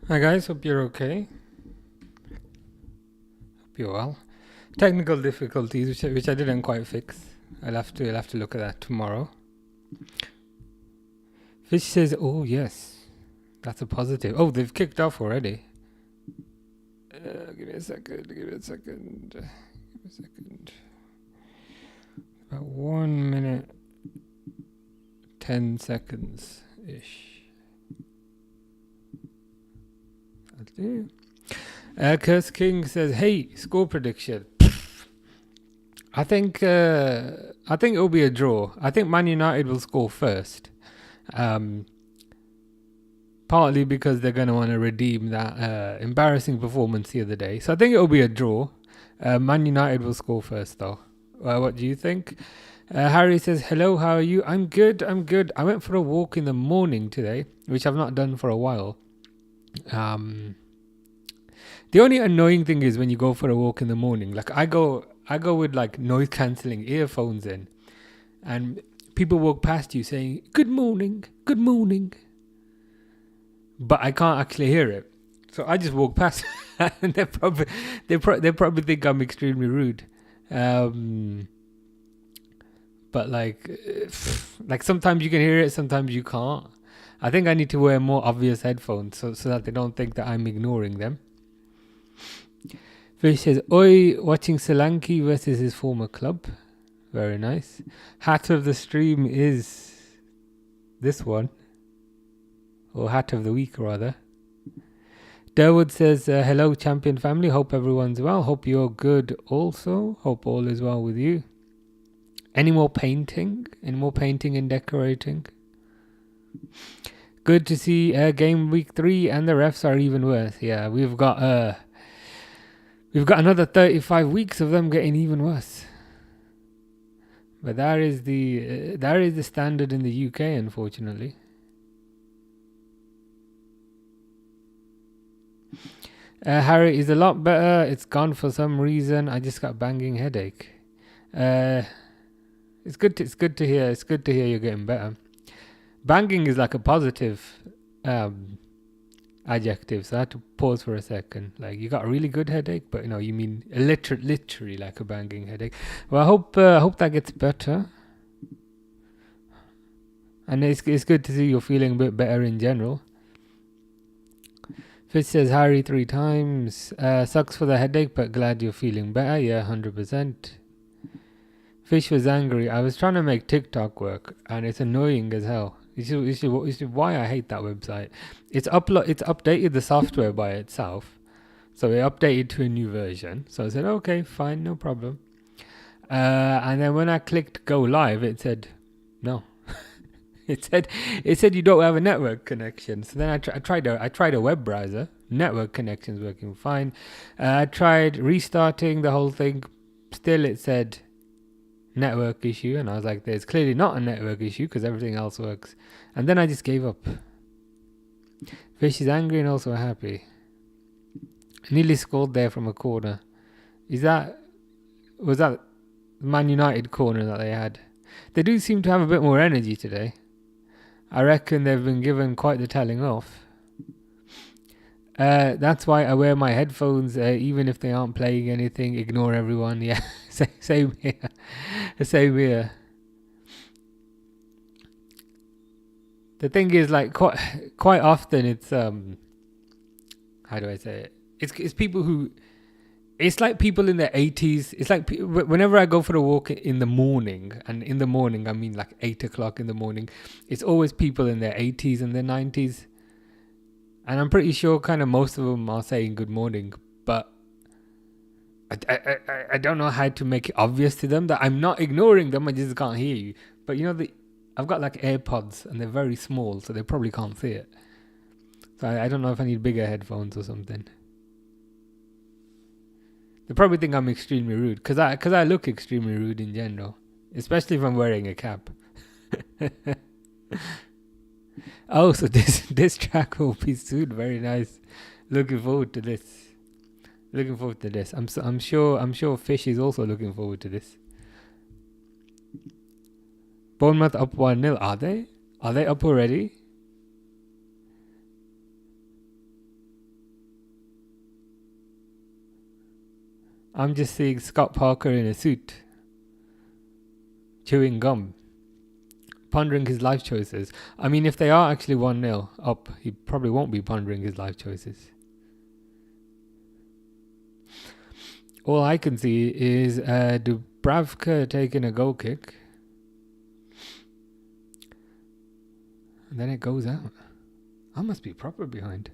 Hi guys, hope you're okay. Hope you're well. Technical difficulties, which I didn't quite fix. I'll have to look at that tomorrow. Fish says, "Oh yes, that's a positive." Oh, they've kicked off already. Give me a second. Give me a second. Give me a second. About 1 minute, 10 seconds ish. That'll do. Curse King says, "Hey, score prediction. I think it'll be a draw. I think Man United will score first. Partly because they're going to want to redeem that embarrassing performance the other day. So I think it'll be a draw. Man United will score first, though. What do you think?" Harry says, "Hello, how are you?" I'm good. I went for a walk in the morning today, which I've not done for a while. The only annoying thing is when you go for a walk in the morning. Like I go with like noise cancelling earphones in, and people walk past you saying good morning, but I can't actually hear it. So I just walk past, and they probably think I'm extremely rude. But like sometimes you can hear it, sometimes you can't. I think I need to wear more obvious headphones so that they don't think that I'm ignoring them. Fish says, "Oi, watching Solanke versus his former club. Very nice. Hat of the stream is this one. Or hat of the week, rather." Derwood says, "Hello, champion family. Hope everyone's well. Hope you're good also. Hope all is well with you. Any more painting? Any more painting and decorating? Good to see game week 3 and the refs are even worse. Yeah, we've got another 35 weeks of them getting even worse. But that is the standard in the UK, unfortunately." Harry is a lot better. It's gone for some reason. I just got a banging headache. It's good to hear. It's good to hear you're getting better. Banging is like a positive adjective, so I had to pause for a second. Like, you got a really good headache, but you mean literally like a banging headache. Well, I hope that gets better. And it's good to see you're feeling a bit better in general. Fish says, "Harry 3 times. Sucks for the headache, but glad you're feeling better." Yeah, 100%. Fish was angry. I was trying to make TikTok work, and it's annoying as hell. You should why I hate that website. It's updated the software by itself, so it updated to a new version. So I said, okay, fine, no problem. And then when I clicked go live, it said no. It said you don't have a network connection. So then I tried a web browser. Network connection's working fine. I tried restarting the whole thing. Still, it said network issue, and I was like, there's clearly not a network issue because everything else works. And then I just gave up. Fish is angry and also happy. Nearly scored there from a corner. Was that Man United corner that they had? They do seem to have a bit more energy today. I reckon they've been given quite the telling off. That's why I wear my headphones, even if they aren't playing anything. Ignore everyone. Yeah, same here. Same here. The thing is, like, quite often it's how do I say it? It's people who. It's like people in their 80s. It's like whenever I go for a walk in the morning, and in the morning I mean like 8 o'clock in the morning, it's always people in their 80s and their 90s. And I'm pretty sure kind of most of them are saying good morning, but I don't know how to make it obvious to them that I'm not ignoring them, I just can't hear you. But I've got like AirPods and they're very small, so they probably can't see it. So I don't know if I need bigger headphones or something. They probably think I'm extremely rude because I look extremely rude in general, especially if I'm wearing a cap. Oh, so this track will be soon. Very nice. Looking forward to this. I'm sure Fish is also looking forward to this. Bournemouth up 1-0. Are they? Are they up already? I'm just seeing Scott Parker in a suit, chewing gum, pondering his life choices. I mean, if they are actually 1-0 up, he probably won't be pondering his life choices. All I can see is Dubravka taking a goal kick. And then it goes out. I must be proper behind.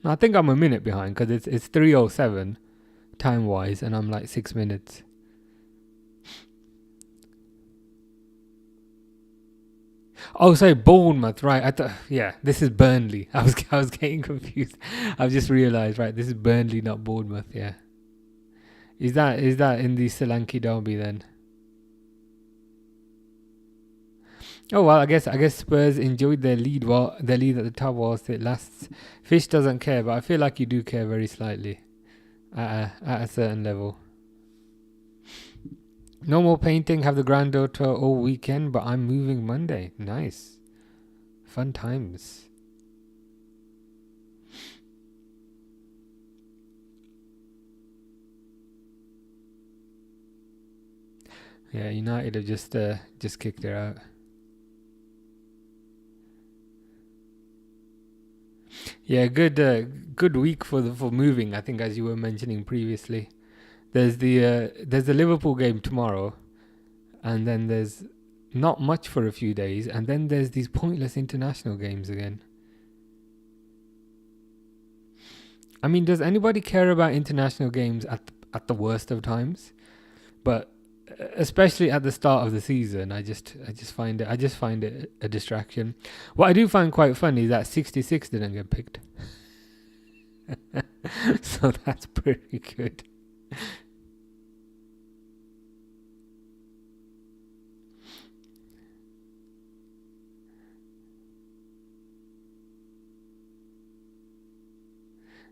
No, I think I'm a minute behind because it's 3:07 time-wise and I'm like 6 minutes. Oh, sorry, Bournemouth, right? I thought, yeah, this is Burnley. I was getting confused. I've just realised, right? This is Burnley, not Bournemouth. Yeah. Is that in the Solanke derby then? Oh well, I guess Spurs enjoyed their lead at the top whilst it lasts. Fish doesn't care, but I feel like you do care very slightly, at a certain level. No more painting. Have the granddaughter all weekend, but I'm moving Monday. Nice, fun times. Yeah, United have just kicked her out. Yeah, good week for moving. I think, as you were mentioning previously, there's the Liverpool game tomorrow, and then there's not much for a few days, and then there's these pointless international games again. I mean, does anybody care about international games at the worst of times? But especially at the start of the season, I just find it a distraction. What I do find quite funny is that 66 didn't get picked. So that's pretty good.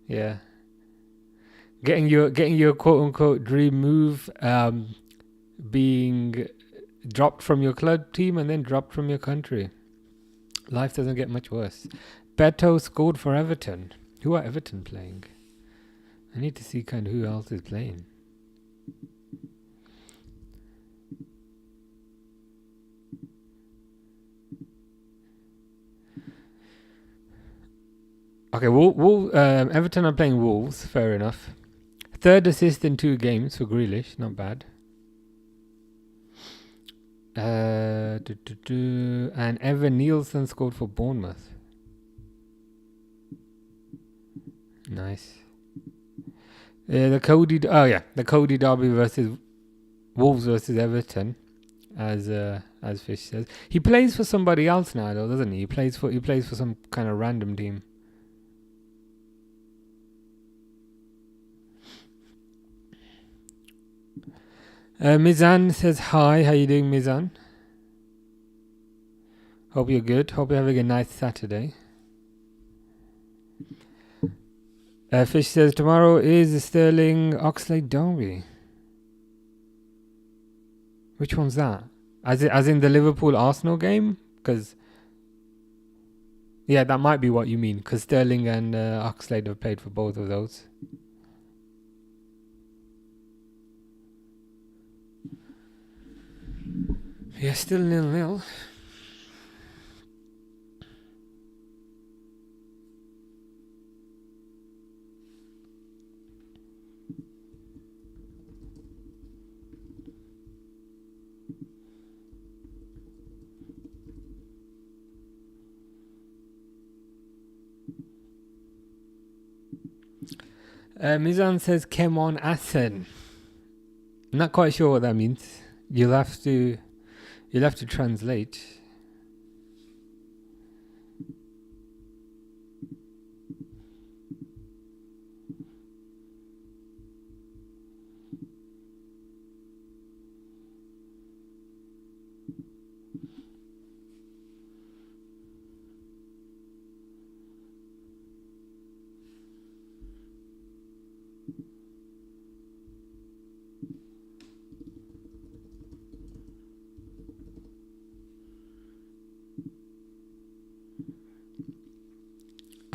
Yeah. Getting your quote unquote dream move being dropped from your club team and then dropped from your country. Life doesn't get much worse. Beto scored for Everton. Who are Everton playing? I need to see kind of who else is playing. Okay, Everton are playing Wolves. Fair enough. Third assist in 2 games for Grealish. Not bad. And Evan Nielsen scored for Bournemouth. Nice. The Cody Derby versus Wolves versus Everton, as Fish says. He plays for somebody else now, though, doesn't he? He plays for some kind of random team. Mizan says hi. How you doing, Mizan? Hope you're good. Hope you're having a nice Saturday. Fish says tomorrow is Sterling Oxlade derby. Which one's that? As in the Liverpool Arsenal game? Because yeah, that might be what you mean. Because Sterling and Oxlade have played for both of those. Yeah, still 0-0. Mizan says Kemon Asen. Not quite sure what that means. You'll have to translate.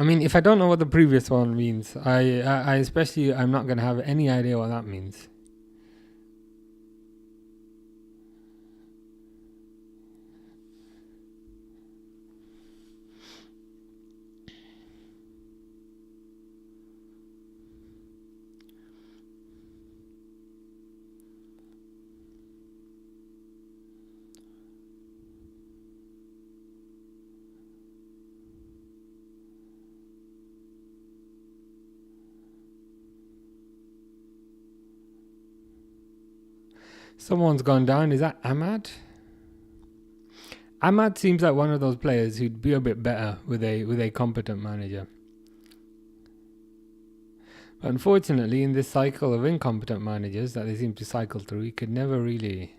I mean, if I don't know what the previous one means, I especially, I'm not going to have any idea what that means. Someone's gone down. Is that Ahmad? Ahmad seems like one of those players who'd be a bit better with a competent manager. But unfortunately, in this cycle of incompetent managers that they seem to cycle through, he can never really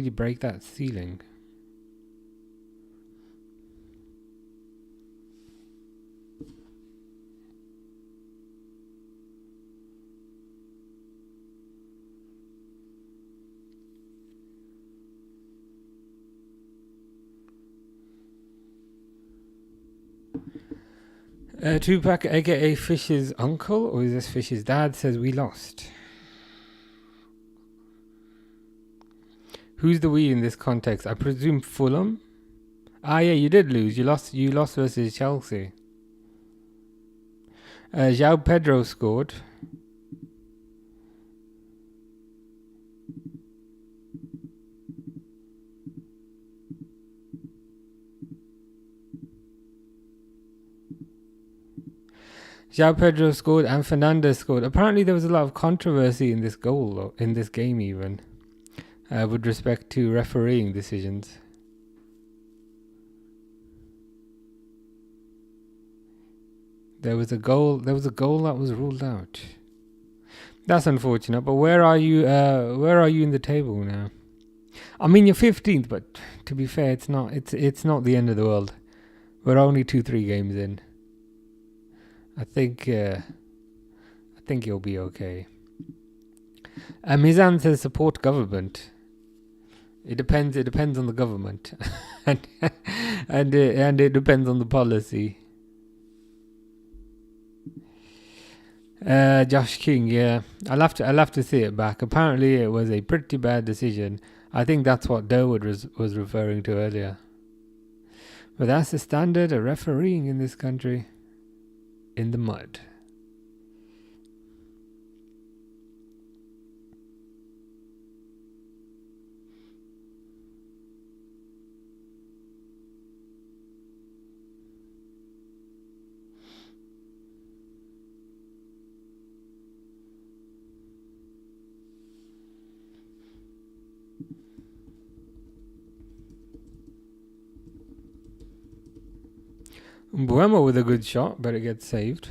break that ceiling. Tupac, aka Fish's uncle, or is this Fish's dad, says we lost. Who's the we in this context? I presume Fulham. Ah, yeah, you did lose. You lost versus Chelsea. João Pedro scored. João Pedro scored and Fernandes scored. Apparently there was a lot of controversy in this goal, though, in this game even, with respect to refereeing decisions. There was a goal that was ruled out. That's unfortunate, but where are you in the table now? I mean, you're 15th, but to be fair, it's not the end of the world. We're only 2-3 games in. I think you'll be okay. Mizan says support government. It depends on the government, and it depends on the policy. Josh King, yeah, I'll have to see it back. Apparently, it was a pretty bad decision. I think that's what Durwood was referring to earlier. But that's the standard of refereeing in this country. In the mud. Buemo with a good shot, but it gets saved.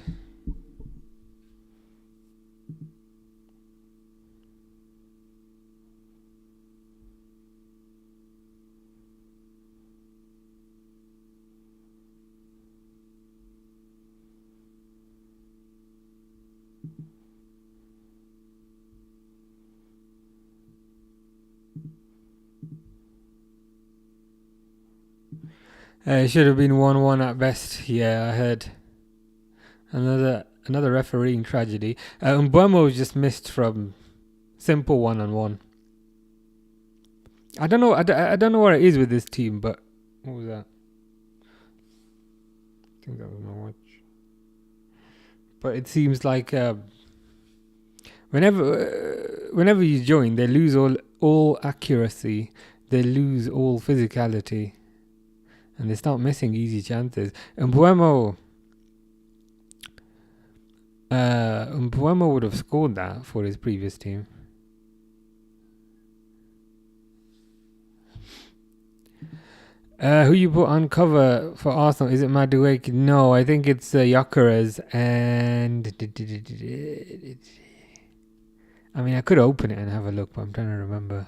It should have been 1-1 at best. Yeah, I heard. Another refereeing tragedy. Buemo just missed from simple 1-on-1. I don't know. I don't know what it is with this team, but what was that? I think that was my watch. But it seems like whenever you join, they lose all accuracy. They lose all physicality. And they start missing easy chances. And Buemo would have scored that for his previous team. Who you put on cover for Arsenal? Is it Madueke? No, I think it's Gyökeres and... I mean, I could open it and have a look, but I'm trying to remember.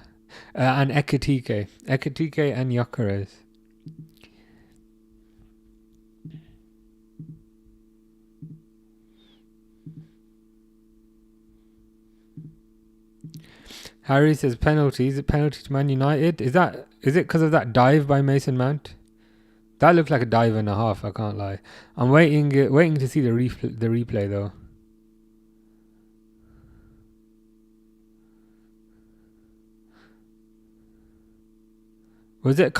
And Ekitike and Gyökeres. Harry says penalty. Is it penalty to Man United? Is it because of that dive by Mason Mount That looked like a dive and a half, I can't lie. I'm waiting to see the replay though. Was it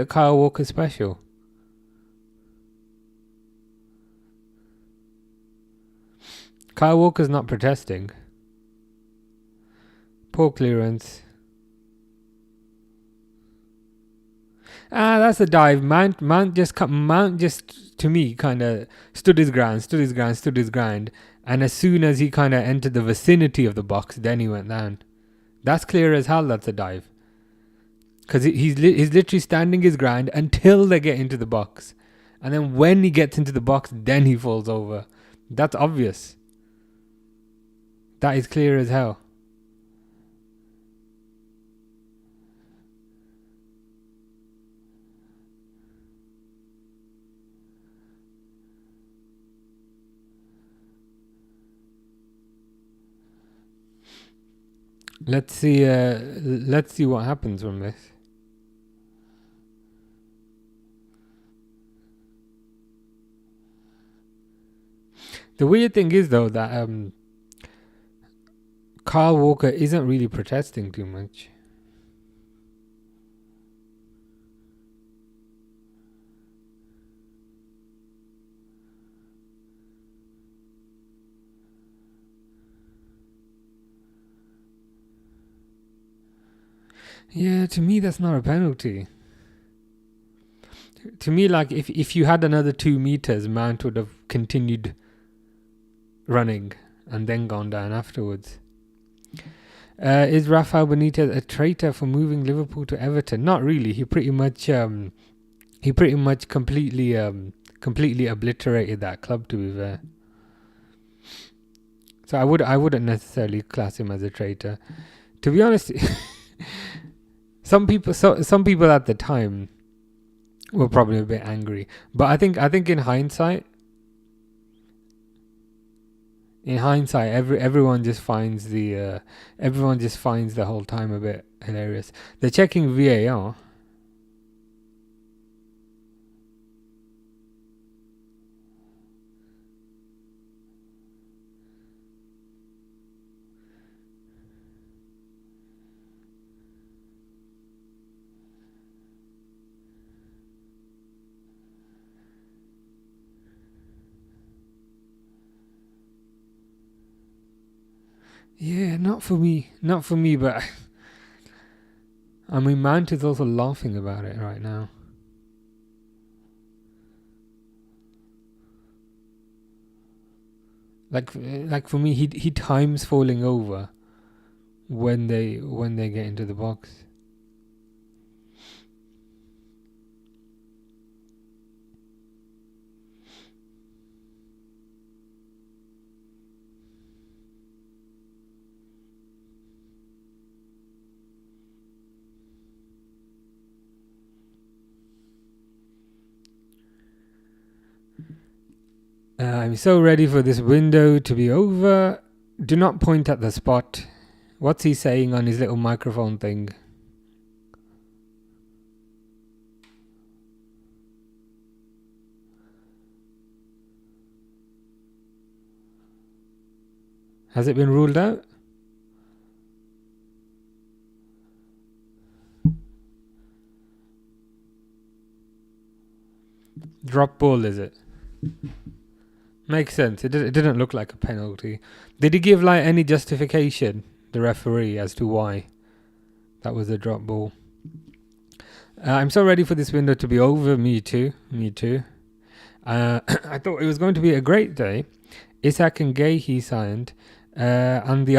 Kyle Walker special? Kyle Walker's not protesting. Poor clearance. That's a dive. Mount just to me kind of stood his ground, and as soon as he kind of entered the vicinity of the box, then he went down. That's clear as hell. That's a dive. Because he's literally standing his ground until they get into the box, and then when he gets into the box, then he falls over. That's obvious. That is clear as hell. Let's see what happens from this. The weird thing is though that Kyle Walker isn't really protesting too much. Yeah, to me that's not a penalty. To me, like if you had another 2 meters, Mount would have continued running and then gone down afterwards. Is Rafael Benitez a traitor for moving Liverpool to Everton? Not really. He pretty much completely obliterated that club, to be fair. So I wouldn't necessarily class him as a traitor. To be honest, some people at the time were probably a bit angry, but I think in hindsight, everyone just finds the whole time a bit hilarious. They're checking VAR. Yeah, not for me, but I mean, Mount is also laughing about it right now. Like for me, he times falling over when they get into the box. I'm so ready for this window to be over. Do not point at the spot. What's he saying on his little microphone thing? Has it been ruled out? Drop ball, is it? Makes sense. It didn't look like a penalty. Did he give like any justification, the referee, as to why that was a drop ball? I'm so ready for this window to be over. Me too. I thought it was going to be a great day. Isak and Gahey signed, and the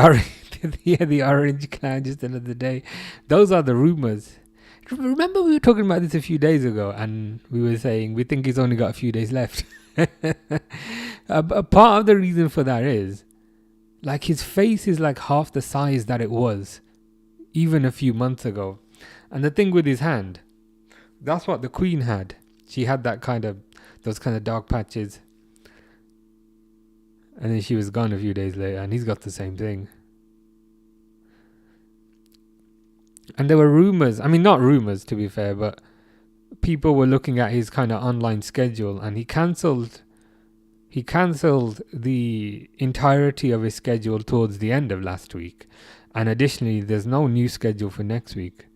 orange clown just another day. Those are the rumours. Remember we were talking about this a few days ago, and we were saying we think he's only got a few days left. A part of the reason for that is, like, his face is like half the size that it was even a few months ago. And the thing with his hand, that's what the Queen had. She had those kind of dark patches. And then she was gone a few days later, and he's got the same thing. And there were rumours, I mean, not rumours to be fair, but people were looking at his kind of online schedule, and he cancelled the entirety of his schedule towards the end of last week. And additionally, there's no new schedule for next week.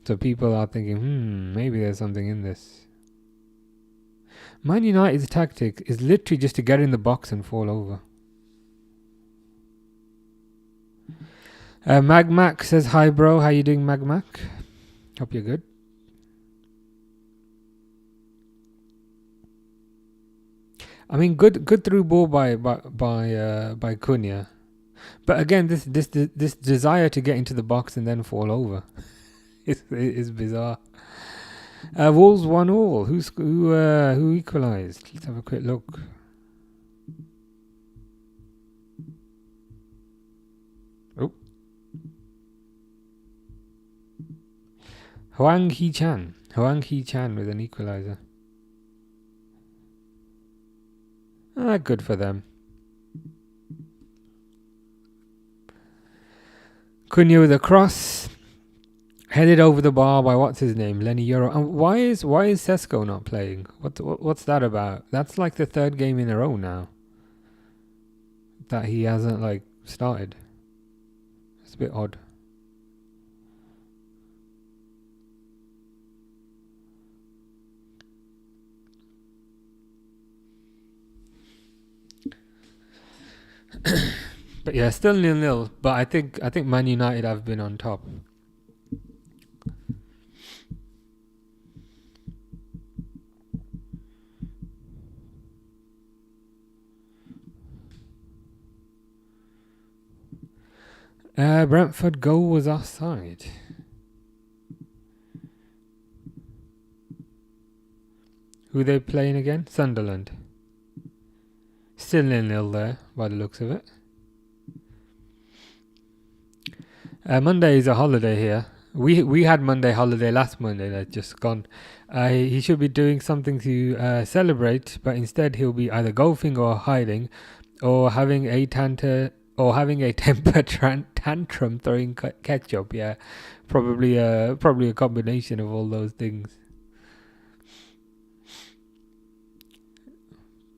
So people are thinking, maybe there's something in this. Man United's tactic is literally just to get in the box and fall over. Magmac says, hi bro, how you doing, Magmac? Hope you're good. I mean, good through ball by Cunha, but again, this desire to get into the box and then fall over is bizarre. Wolves 1-1. Who equalised? Let's have a quick look. Oh, Huang Hee-chan with an equaliser. Good for them. Cunha with a cross, headed over the bar by what's his name, Lenny Euro. And why is Sesko not playing? What's that about? That's like the third game in a row now that he hasn't started. It's a bit odd. But yeah, still 0-0. But I think Man United have been on top. Brentford goal was offside. Who are they playing again? Sunderland. Still 0-0 there, by the looks of it. Monday is a holiday here. We had Monday holiday last Monday that's just gone. He should be doing something to celebrate, but instead he'll be either golfing or hiding, or having a temper tantrum throwing ketchup. Yeah, probably a combination of all those things.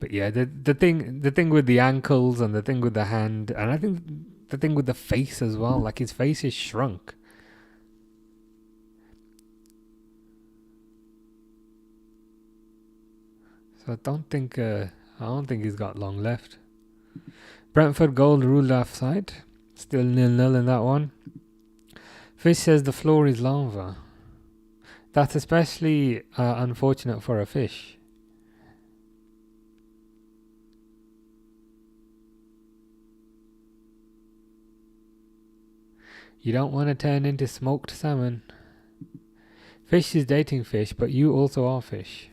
But yeah, the thing with the ankles and the thing with the hand, and I think the thing with the face as well, like his face is shrunk. So I don't think he's got long left. Brentford goal ruled offside. Still 0-0 in that one. Fish says the floor is lava. That's especially unfortunate for a fish. You don't want to turn into smoked salmon. Fish is dating fish, but you also are fish.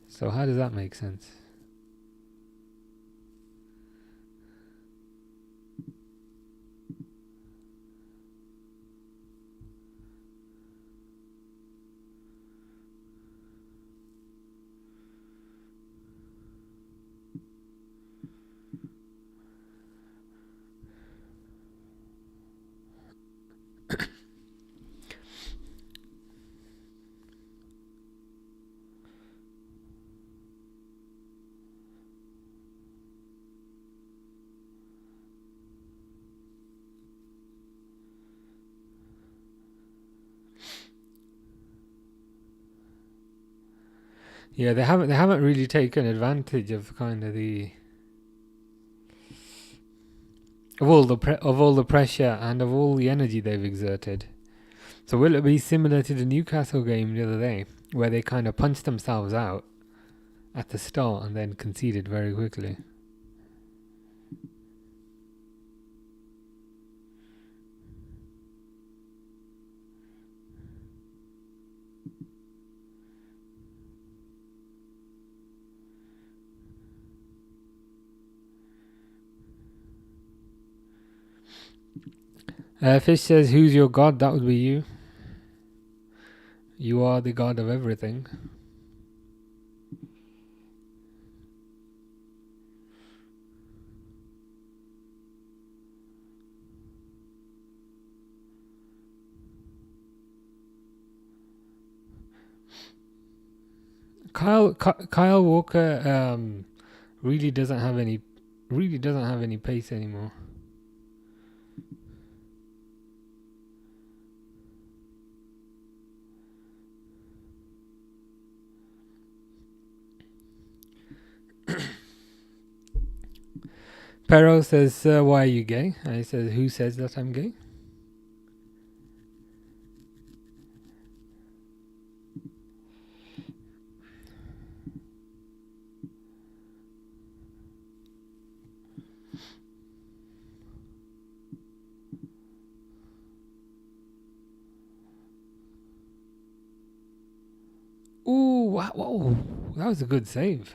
So how does that make sense? Yeah, they haven't really taken advantage of kind of of all the pressure and of all the energy they've exerted. So will it be similar to the Newcastle game the other day, where they kind of punched themselves out at the start and then conceded very quickly? Fish says, who's your god? That would be you. You are the god of everything. Kyle Walker really doesn't have any pace anymore. Pero says, why are you gay? And he says, who says that I'm gay? Ooh, wow, whoa, that was a good save.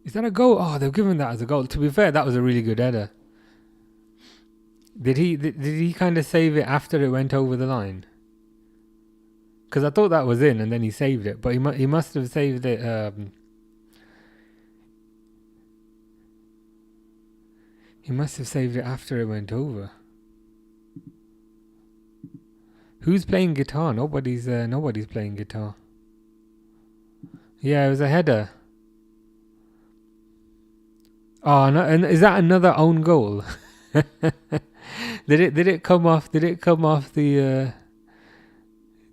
Is that a goal? Oh, they've given that as a goal. To be fair, that was a really good header. Did he kind of save it after it went over the line? Because I thought that was in, and then he saved it. But he must have saved it. He must have saved it after it went over. Who's playing guitar? Nobody's playing guitar. Yeah, it was a header. Oh no! And is that another own goal? Did it come off? Did it come off the?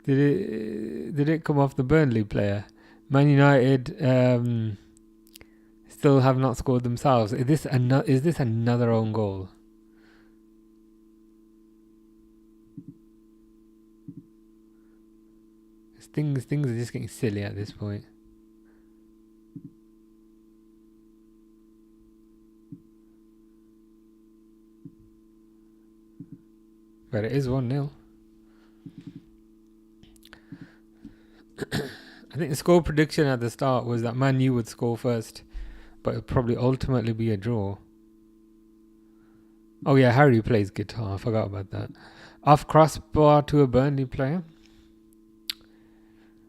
Did it come off the Burnley player? Man United still have not scored themselves. Is this another own goal? Things are just getting silly at this point. But it is 1-0. I think the score prediction at the start was that Man U would score first, but it'll probably ultimately be a draw. Oh yeah, Harry plays guitar. I forgot about that. Off crossbar to a Burnley player.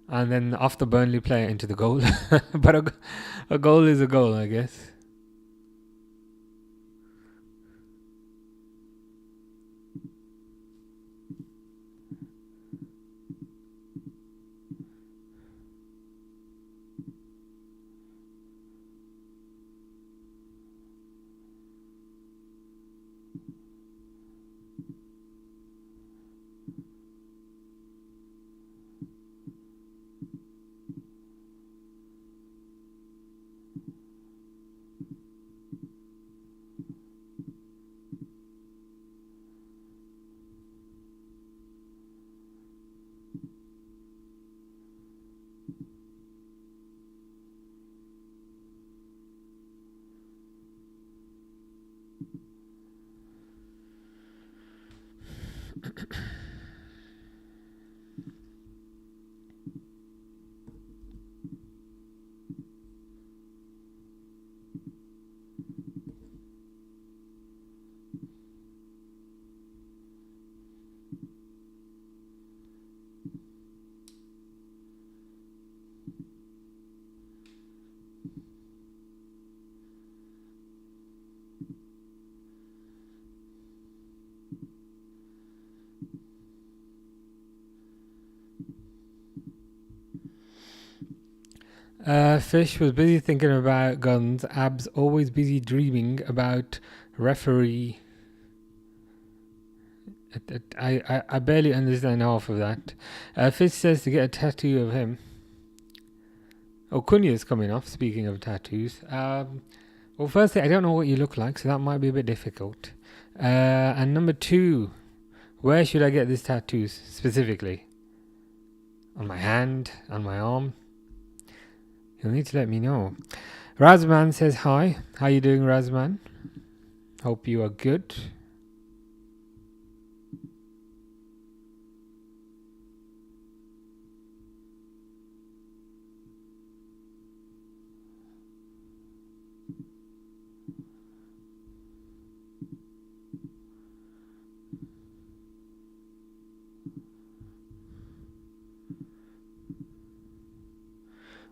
And then off the Burnley player into the goal. But a goal is a goal, I guess. Fish was busy thinking about guns. Abs always busy dreaming about referee. I barely understand half of that. Fish says to get a tattoo of him. Oh, Cunha's coming off. Speaking of tattoos, well, firstly, I don't know what you look like, so that might be a bit difficult. And number two, where should I get this tattoo specifically? On my hand, on my arm? You'll need to let me know. Razman says hi. How you doing, Razman? Hope you are good.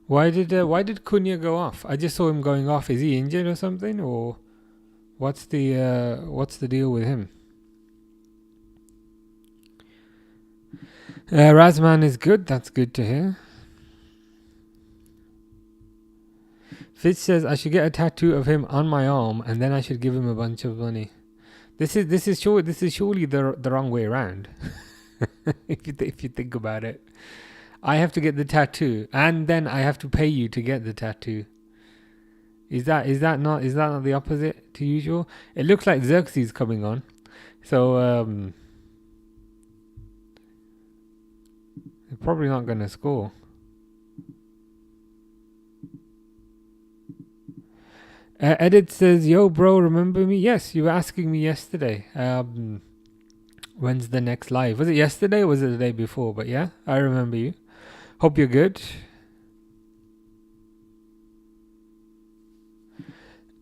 Why did Cunha go off? I just saw him going off. Is he injured or something, or what's the deal with him? Razman is good. That's good to hear. Fitz says I should get a tattoo of him on my arm and then I should give him a bunch of money. This is surely the wrong way around. if you think about it, I have to get the tattoo and then I have to pay you to get the tattoo. Is that not the opposite to usual? It looks like Xerxes coming on, so they're probably not going to score. Edit says, "Yo, bro, remember me? Yes, you were asking me yesterday. When's the next live? Was it yesterday or was it the day before? But yeah, I remember you. Hope you're good."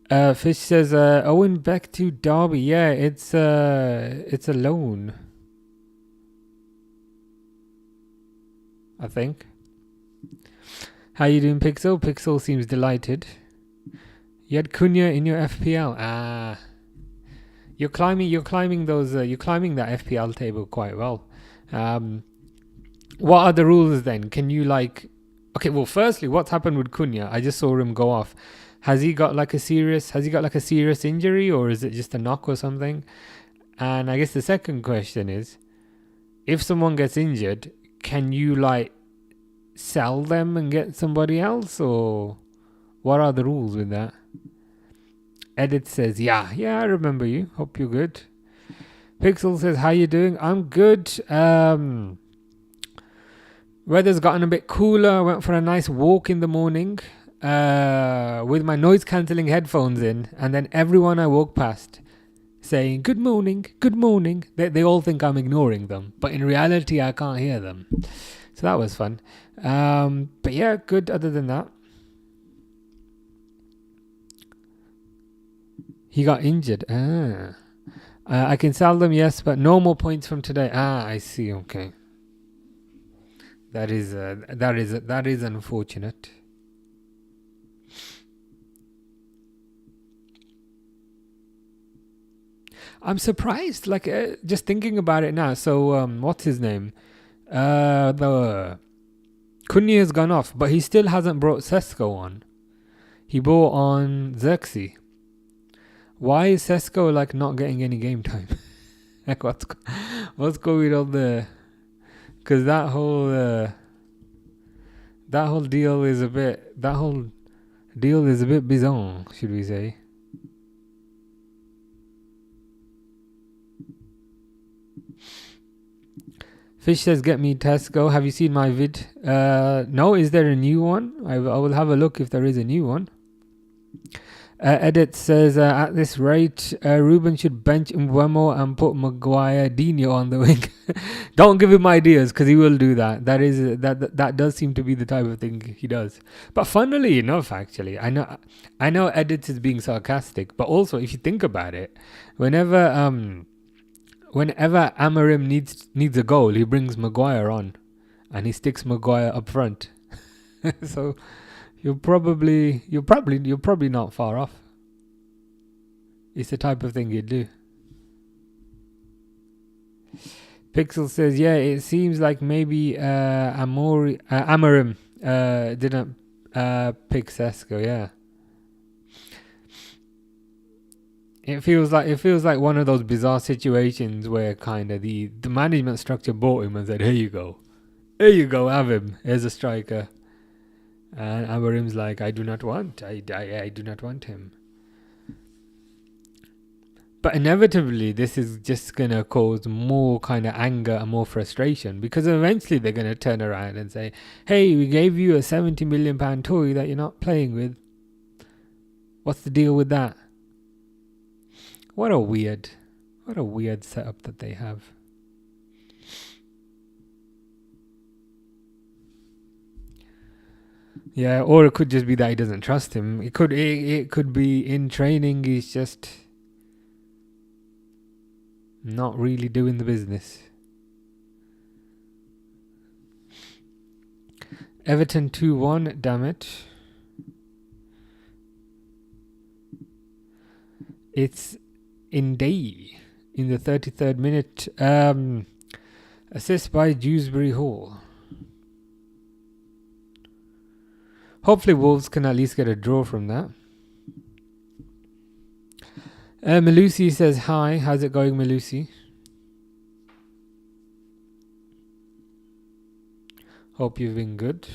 Fish says, "Owen back to Derby. Yeah, it's a loan, I think." How you doing, Pixel? Pixel seems delighted. You had Cunha in your FPL. You're climbing that FPL table quite well. What are the rules then? Can you okay, well, firstly, what's happened with Cunha? I just saw him go off. Has he got like a serious injury, or is it just a knock or something? And I guess the second question is, if someone gets injured, can you sell them and get somebody else, or what are the rules with that? Edit says, yeah, I remember you. Hope you're good. Pixel says, how you doing? I'm good. Weather's gotten a bit cooler. I went for a nice walk in the morning with my noise cancelling headphones in, and then everyone I walk past saying good morning, good morning. They all think I'm ignoring them, but in reality I can't hear them. So that was fun. But yeah, good other than that. He got injured. I can sell them, yes, but no more points from today. I see. Okay. That is unfortunate. I'm surprised. Just thinking about it now. So, what's his name? The Cunha has gone off, but he still hasn't brought Sesko on. He brought on Xerxes. Why is Sesko not getting any game time? What's going on there? Because that whole deal is a bit bizarre, should we say? Fish says, "Get me Tesco. Have you seen my vid? No. Is there a new one? I will have a look if there is a new one." Edit says, at this rate, Ruben should bench Mbeumo and put Maguire Dino on the wing. Don't give him ideas, because he will do that. That does seem to be the type of thing he does. But funnily enough, actually, I know Edit is being sarcastic, but also if you think about it, whenever Amorim needs a goal, he brings Maguire on, and he sticks Maguire up front. So you're probably not far off. It's the type of thing you'd do. Pixel says, yeah, it seems like maybe Amorim didn't pick Sesko. Yeah, it feels like one of those bizarre situations where kind of the management structure bought him and said, here you go, have him as a striker. And Amorim's like, I do not want him. But inevitably, this is just going to cause more kind of anger and more frustration, because eventually they're going to turn around and say, hey, we gave you a £70 million toy that you're not playing with. What's the deal with that? What a weird setup that they have. Yeah, or it could just be that he doesn't trust him. It could be in training he's just not really doing the business. Everton 2-1, damn it. It's in the 33rd minute. Assist by Dewsbury Hall. Hopefully Wolves can at least get a draw from that. Malusi says hi. How's it going, Malusi? Hope you've been good.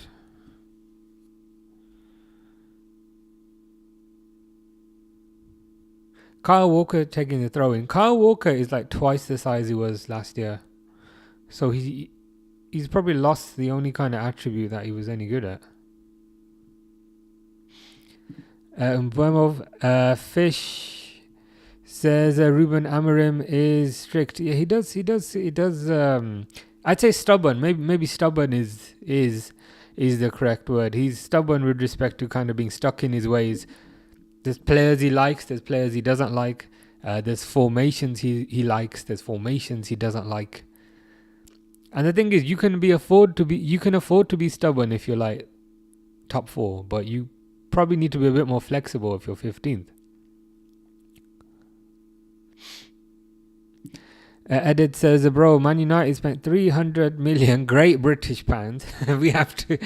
Kyle Walker taking the throw in. Kyle Walker is like twice the size he was last year. So he's probably lost the only kind of attribute that he was any good at. Fish says Ruben Amorim is strict. Yeah, he does. I'd say stubborn. Maybe stubborn is the correct word. He's stubborn with respect to kind of being stuck in his ways. There's players he likes. There's players he doesn't like. There's formations he likes. There's formations he doesn't like. And the thing is, you can afford to be stubborn if you're like top 4, but you probably need to be a bit more flexible if you're 15th. Edit says, bro, Man United spent 300 million Great British pounds. we have to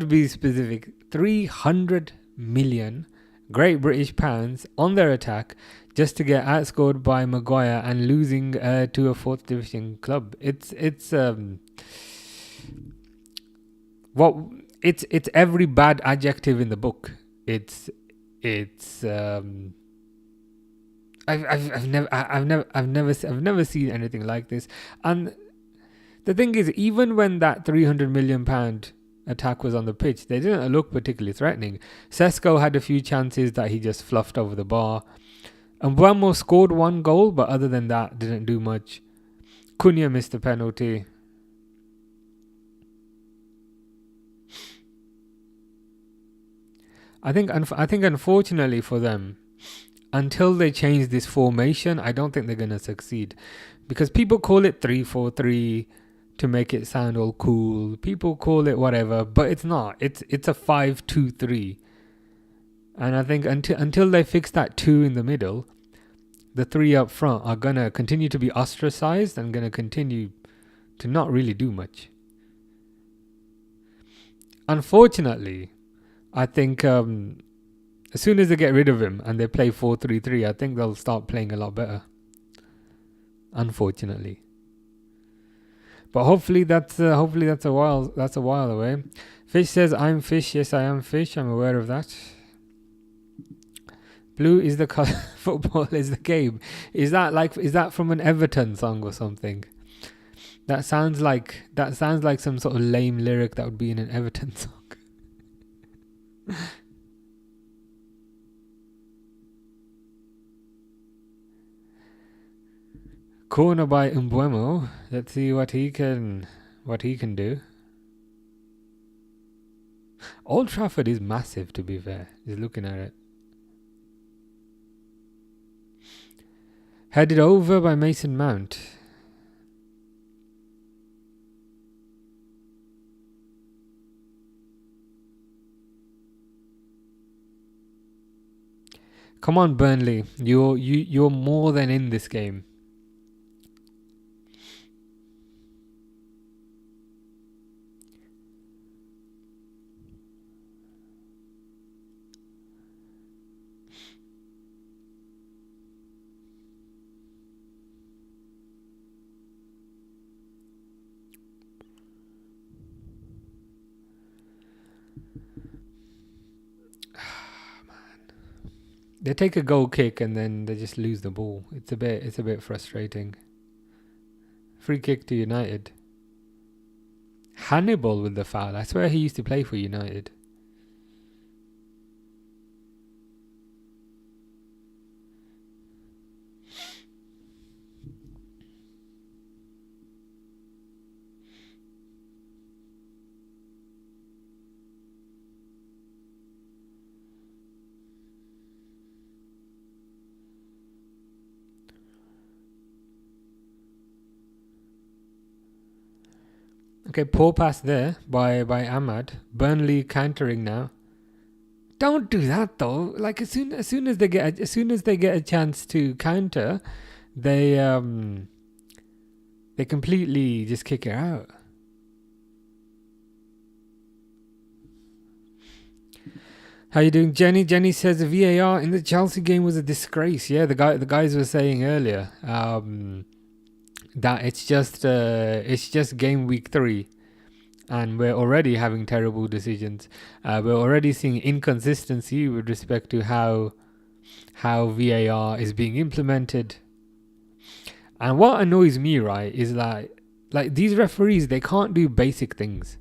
be specific. 300 million Great British pounds on their attack just to get outscored by Maguire and losing to a 4th division club. It's every bad adjective in the book. I've never seen anything like this. And the thing is, even when that 300 million pound attack was on the pitch, they didn't look particularly threatening. Sesko had a few chances that he just fluffed over the bar. And Mbeumo scored 1 goal, but other than that, didn't do much. Cunha missed a penalty. I think unfortunately for them, until they change this formation, I don't think they're going to succeed. Because people call it 3-4-3 to make it sound all cool. People call it whatever, but it's not. It's a 5-2-3. And I think until they fix that 2 in the middle, the 3 up front are going to continue to be ostracized and going to continue to not really do much. Unfortunately, I think as soon as they get rid of him and they play 4-3-3, I think they'll start playing a lot better. Unfortunately. But hopefully that's a while away. Fish says, I'm Fish. Yes, I am Fish. I'm aware of that. Blue is the color, football is the game. Is that from an Everton song or something? That sounds like some sort of lame lyric that would be in an Everton song. Corner by Mbeumo. Let's see what he can do. Old Trafford is massive, to be fair. Just looking at it. Headed over by Mason Mount. Come on, Burnley. You're more than in this game. They take a goal kick and then they just lose the ball. It's a bit frustrating. Free kick to United. Hannibal with the foul. I swear he used to play for United. Okay, poor pass there by Ahmad. Burnley countering now. Don't do that though. Like as soon as they get a chance to counter, they They completely just kick it out. How you doing, Jenny? Jenny says the VAR in the Chelsea game was a disgrace. Yeah, the guys were saying earlier that it's just game week 3, and we're already having terrible decisions. We're already seeing inconsistency with respect to how VAR is being implemented. And what annoys me, right, is like these referees, they can't do basic things.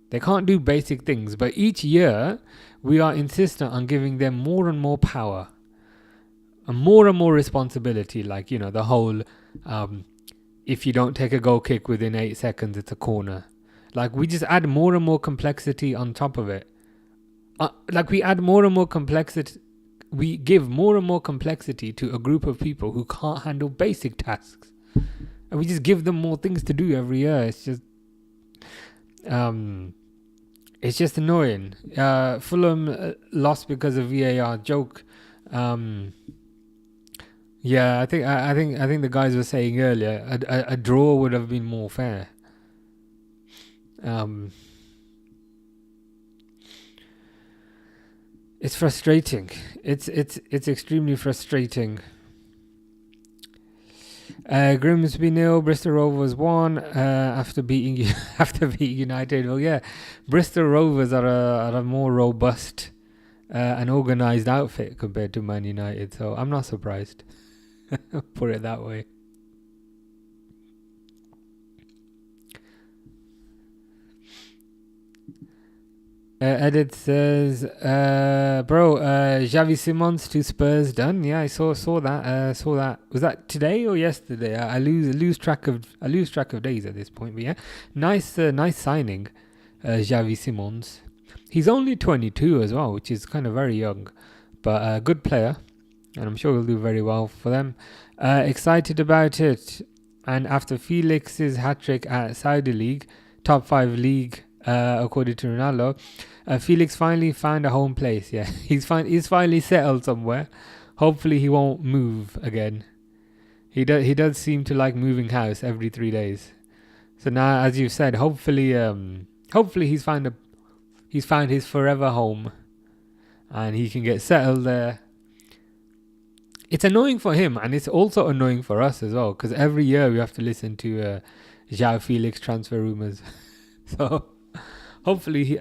But each year we are insistent on giving them more and more power and more responsibility. Like, you know, the whole if you don't take a goal kick within 8 seconds, it's a corner. Like, we just add more and more complexity on top of it. We add more and more complexity. We give more and more complexity to a group of people who can't handle basic tasks, and we just give them more things to do every year. It's just annoying. Fulham lost because of VAR. Joke. Yeah, I think the guys were saying earlier a draw would have been more fair. It's frustrating. It's extremely frustrating. Grimsby 0, Bristol Rovers 1 after beating United. Well, yeah, Bristol Rovers are a more robust and organised outfit compared to Man United, so I'm not surprised. Put it that way. Edit says, bro, Xavi Simons to Spurs done. Yeah, I saw that. Was that today or yesterday? I lose track of days at this point. But yeah, nice signing, Xavi Simons. He's only 22 as well, which is kind of very young, but a good player, and I'm sure he'll do very well for them. Excited about it. And after Felix's hat-trick at Saudi League, top 5 league, according to Ronaldo, Felix finally found a home place. Yeah, he's finally settled somewhere. Hopefully he won't move again. He does seem to like moving house every 3 days. So now, as you said, hopefully he's found his forever home, and he can get settled there. It's annoying for him, and it's also annoying for us as well, because every year we have to listen to João Felix transfer rumors. So hopefully he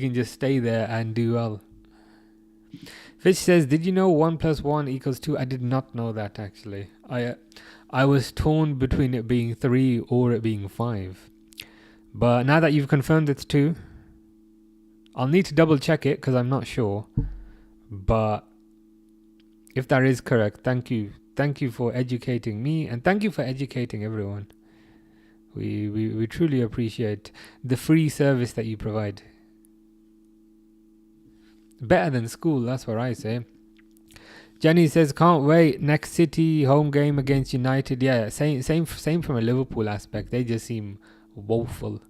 can just stay there and do well. Fish says, did you know 1 + 1 = 2? I did not know that, actually. I was torn between it being 3 or it being 5. But now that you've confirmed it's 2, I'll need to double check it because I'm not sure. But if that is correct, thank you. Thank you for educating me, and thank you for educating everyone. We truly appreciate the free service that you provide. Better than school, that's what I say. Jenny says, can't wait. Next City home game against United. Yeah, same from a Liverpool aspect. They just seem woeful.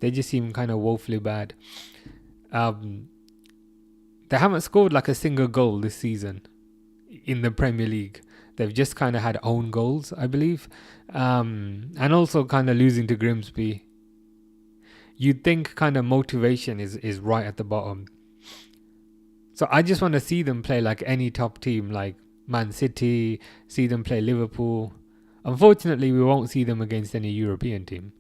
They just seem kind of woefully bad. They haven't scored like a single goal this season in the Premier League. They've just kind of had own goals, I believe. And also kind of losing to Grimsby. You'd think kind of motivation is right at the bottom. So I just want to see them play like any top team, like Man City, see them play Liverpool. Unfortunately, we won't see them against any European team.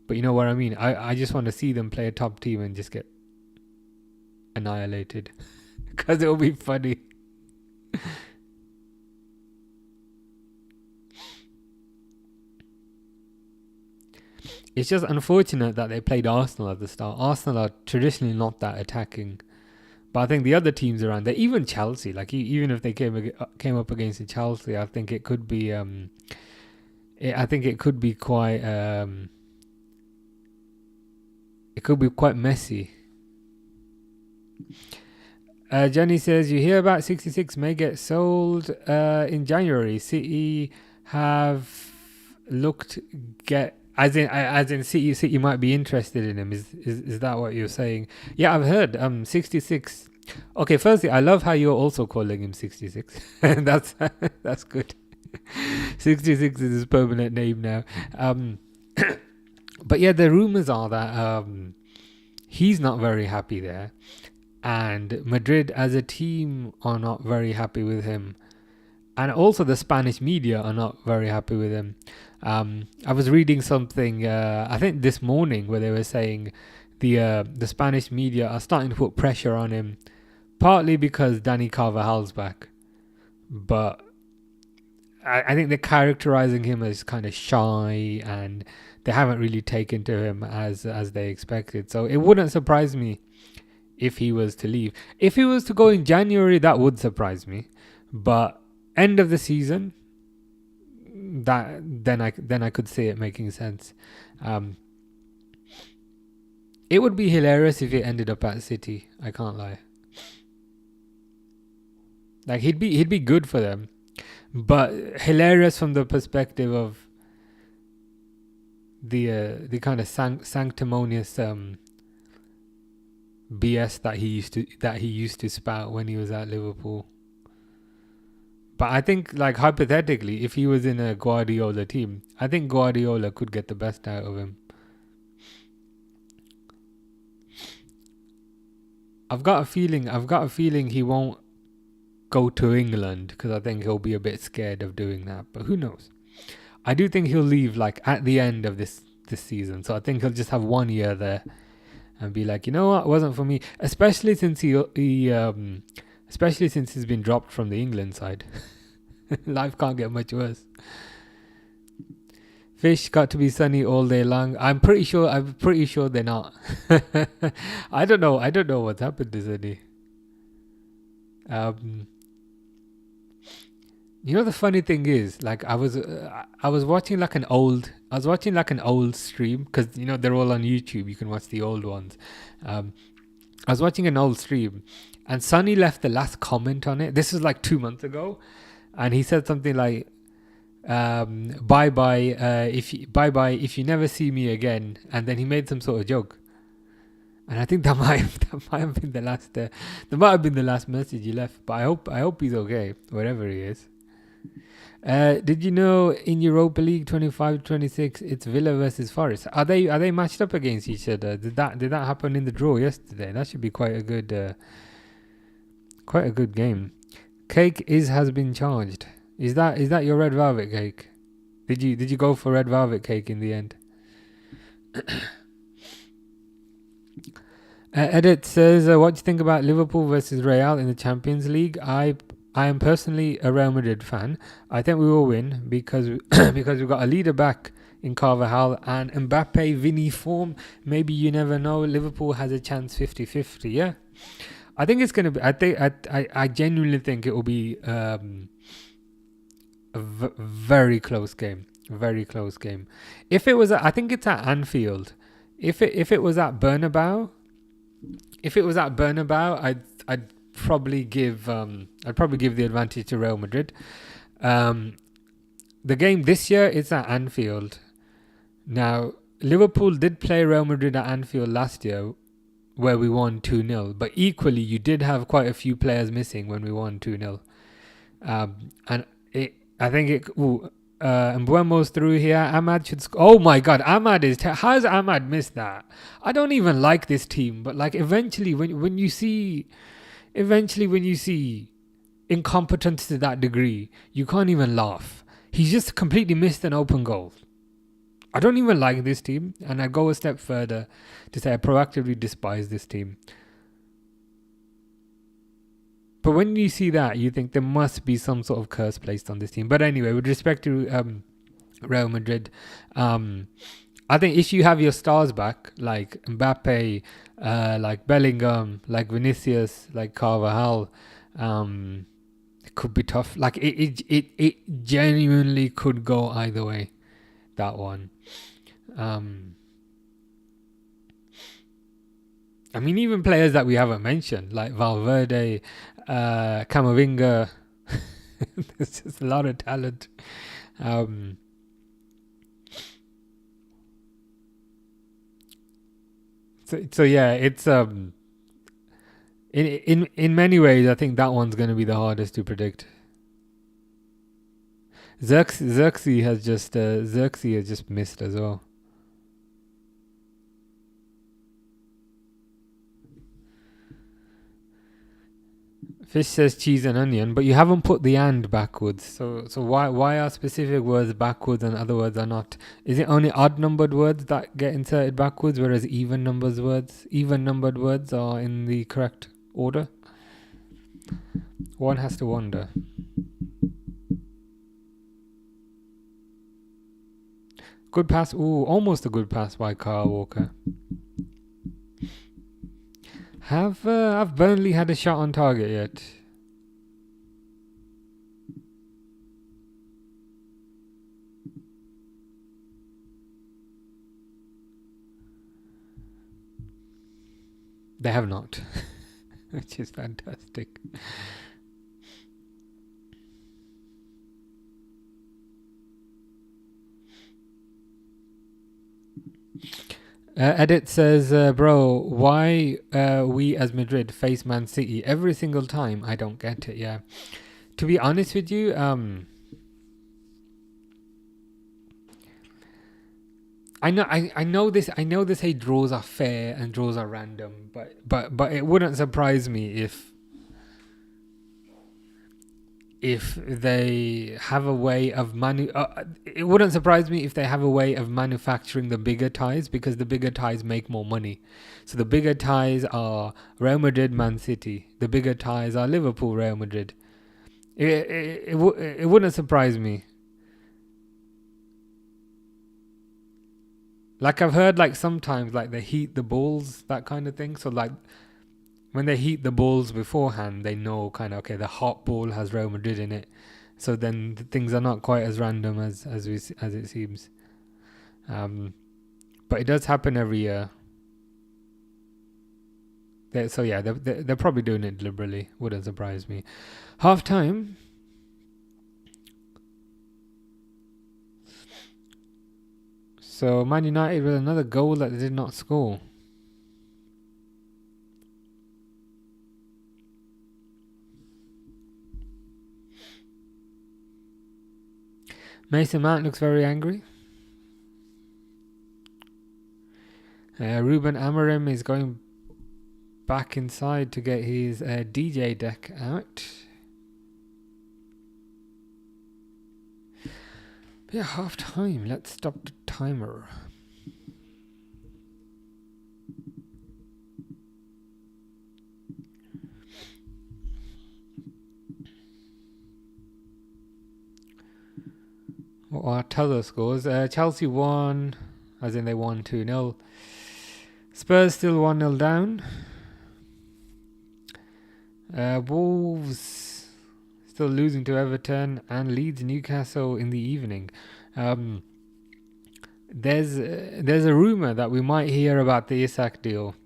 But you know what I mean? I just want to see them play a top team and just get annihilated. Because it'll be funny. It's just unfortunate that they played Arsenal at the start. Arsenal are traditionally not that attacking. But I think the other teams around there, even Chelsea, like even if they came up against Chelsea, I think it could be quite it could be quite messy. Jenny says, you hear about 66 may get sold in January. City have looked as in City might be interested in him. Is that what you're saying? Yeah, I've heard 66. Okay, firstly, I love how you're also calling him 66. That's good. 66 is his permanent name now. But yeah, the rumors are that he's not very happy there, and Madrid as a team are not very happy with him, and also the Spanish media are not very happy with him. I was reading something, I think this morning, where they were saying the Spanish media are starting to put pressure on him, partly because Dani Carvajal's back, but I think they're characterizing him as kind of shy, and they haven't really taken to him as they expected. So it wouldn't surprise me if he was to leave. If he was to go in January, that would surprise me. But end of the season, that then I could see it making sense. It would be hilarious if he ended up at City. I can't lie. Like he'd be good for them, but hilarious from the perspective of the kind of sanctimonious BS that he used to spout when he was at Liverpool. But I think, like, hypothetically, if he was in a Guardiola team, I think Guardiola could get the best out of him. I've got a feeling he won't go to England, because I think he'll be a bit scared of doing that. But who knows? I do think he'll leave like at the end of this season. So I think he'll just have 1 year there and be like, you know what, it wasn't for me. Especially since especially since he's been dropped from the England side. Life can't get much worse. Fish got to be sunny all day long. I'm pretty sure they're not. I don't know what's happened to Sunny. You know, the funny thing is, like, I was watching like an old stream, because you know they're all on YouTube. You can watch the old ones. I was watching an old stream, and Sonny left the last comment on it. This was like 2 months ago, and he said something like, "Bye bye, if you never see me again," and then he made some sort of joke. And I think that might have been the last message he left. But I hope he's okay wherever he is. Did you know in Europa League 25-26 it's Villa versus Forest? Are they matched up against each other? Did that happen in the draw yesterday? That should be quite a good game. Cake has been charged. Is that your red velvet cake? Did you go for red velvet cake in the end? Edit says, what do you think about Liverpool versus Real in the Champions League? I am personally a Real Madrid fan. I think we will win because we've got a leader back in Carvajal and Mbappe, Vinny form. Maybe you never know. Liverpool has a chance 50-50. Yeah, I think it's gonna be. I genuinely think it will be a very close game. Very close game. If it was, I think it's at Anfield. If it was at Bernabeu. I'd probably give the advantage to Real Madrid. The game this year is at Anfield. Now, Liverpool did play Real Madrid at Anfield last year, where we won 2-0. But equally, you did have quite a few players missing when we won 2-0. And Mbuemo's through here. Ahmad should oh my god, Ahmad is how's Ahmad missed that? I don't even like this team, but like eventually when you see incompetence to that degree, you can't even laugh. He's just completely missed an open goal. I don't even like this team, and I go a step further to say I proactively despise this team. But when you see that, you think there must be some sort of curse placed on this team. But anyway, with respect to Real Madrid, I think if you have your stars back, like Mbappe, like Bellingham, like Vinicius, like Carvajal, it could be tough. Like it genuinely could go either way, that one. I mean, even players that we haven't mentioned, like Valverde, Camavinga, there's just a lot of talent. So yeah, it's in many ways, I think that one's going to be the hardest to predict. Xerxes has just missed as well. Fish says cheese and onion, but you haven't put the and backwards. So why are specific words backwards and other words are not? Is it only odd numbered words that get inserted backwards, whereas even numbered words are in the correct order? One has to wonder. Good pass. Ooh, almost a good pass by Kyle Walker. Have Burnley had a shot on target yet? They have not, which is fantastic. Edit says, bro, why we as Madrid face Man City every single time? I don't get it. Yeah, to be honest with you, I know this. I know they say draws are fair and draws are random, but it wouldn't surprise me if they have a way of it wouldn't surprise me if they have a way of manufacturing the bigger ties, because the bigger ties make more money. So the bigger ties are Real Madrid, Man City. The bigger ties are Liverpool, Real Madrid. It wouldn't surprise me. Like I've heard, like sometimes like they heat the balls, that kind of thing. So like when they heat the balls beforehand, they know kind of, okay, the hot ball has Real Madrid in it. So then things are not quite as random as it seems. But it does happen every year. They're probably doing it deliberately. Wouldn't surprise me. Half time. So Man United with another goal that they did not score. Mason Mount looks very angry. Ruben Amorim is going back inside to get his DJ deck out. Yeah, half time. Let's stop the timer. What are Teller scores? Chelsea won, as in they won 2-0. Spurs still 1-0 down. Wolves still losing to Everton, and Leeds Newcastle in the evening. There's a rumour that we might hear about the Isak deal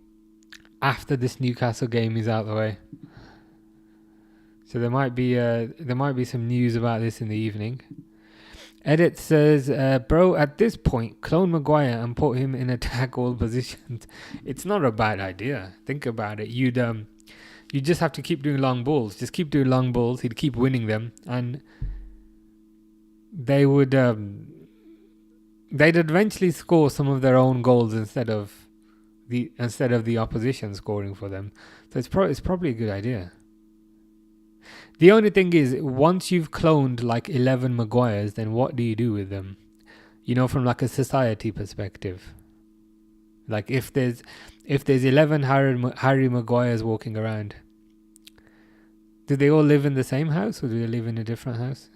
after this Newcastle game is out of the way. So there might be some news about this in the evening. Edit says, bro, at this point, clone Maguire and put him in attack all positions. It's not a bad idea. Think about it. You just have to keep doing long balls. Just keep doing long balls. He'd keep winning them, and they would they'd eventually score some of their own goals instead of the opposition scoring for them. So it's probably a good idea. The only thing is, once you've cloned like 11 Maguires, then what do you do with them? You know, from like a society perspective. Like if there's 11 Harry Maguires walking around, do they all live in the same house or do they live in a different house?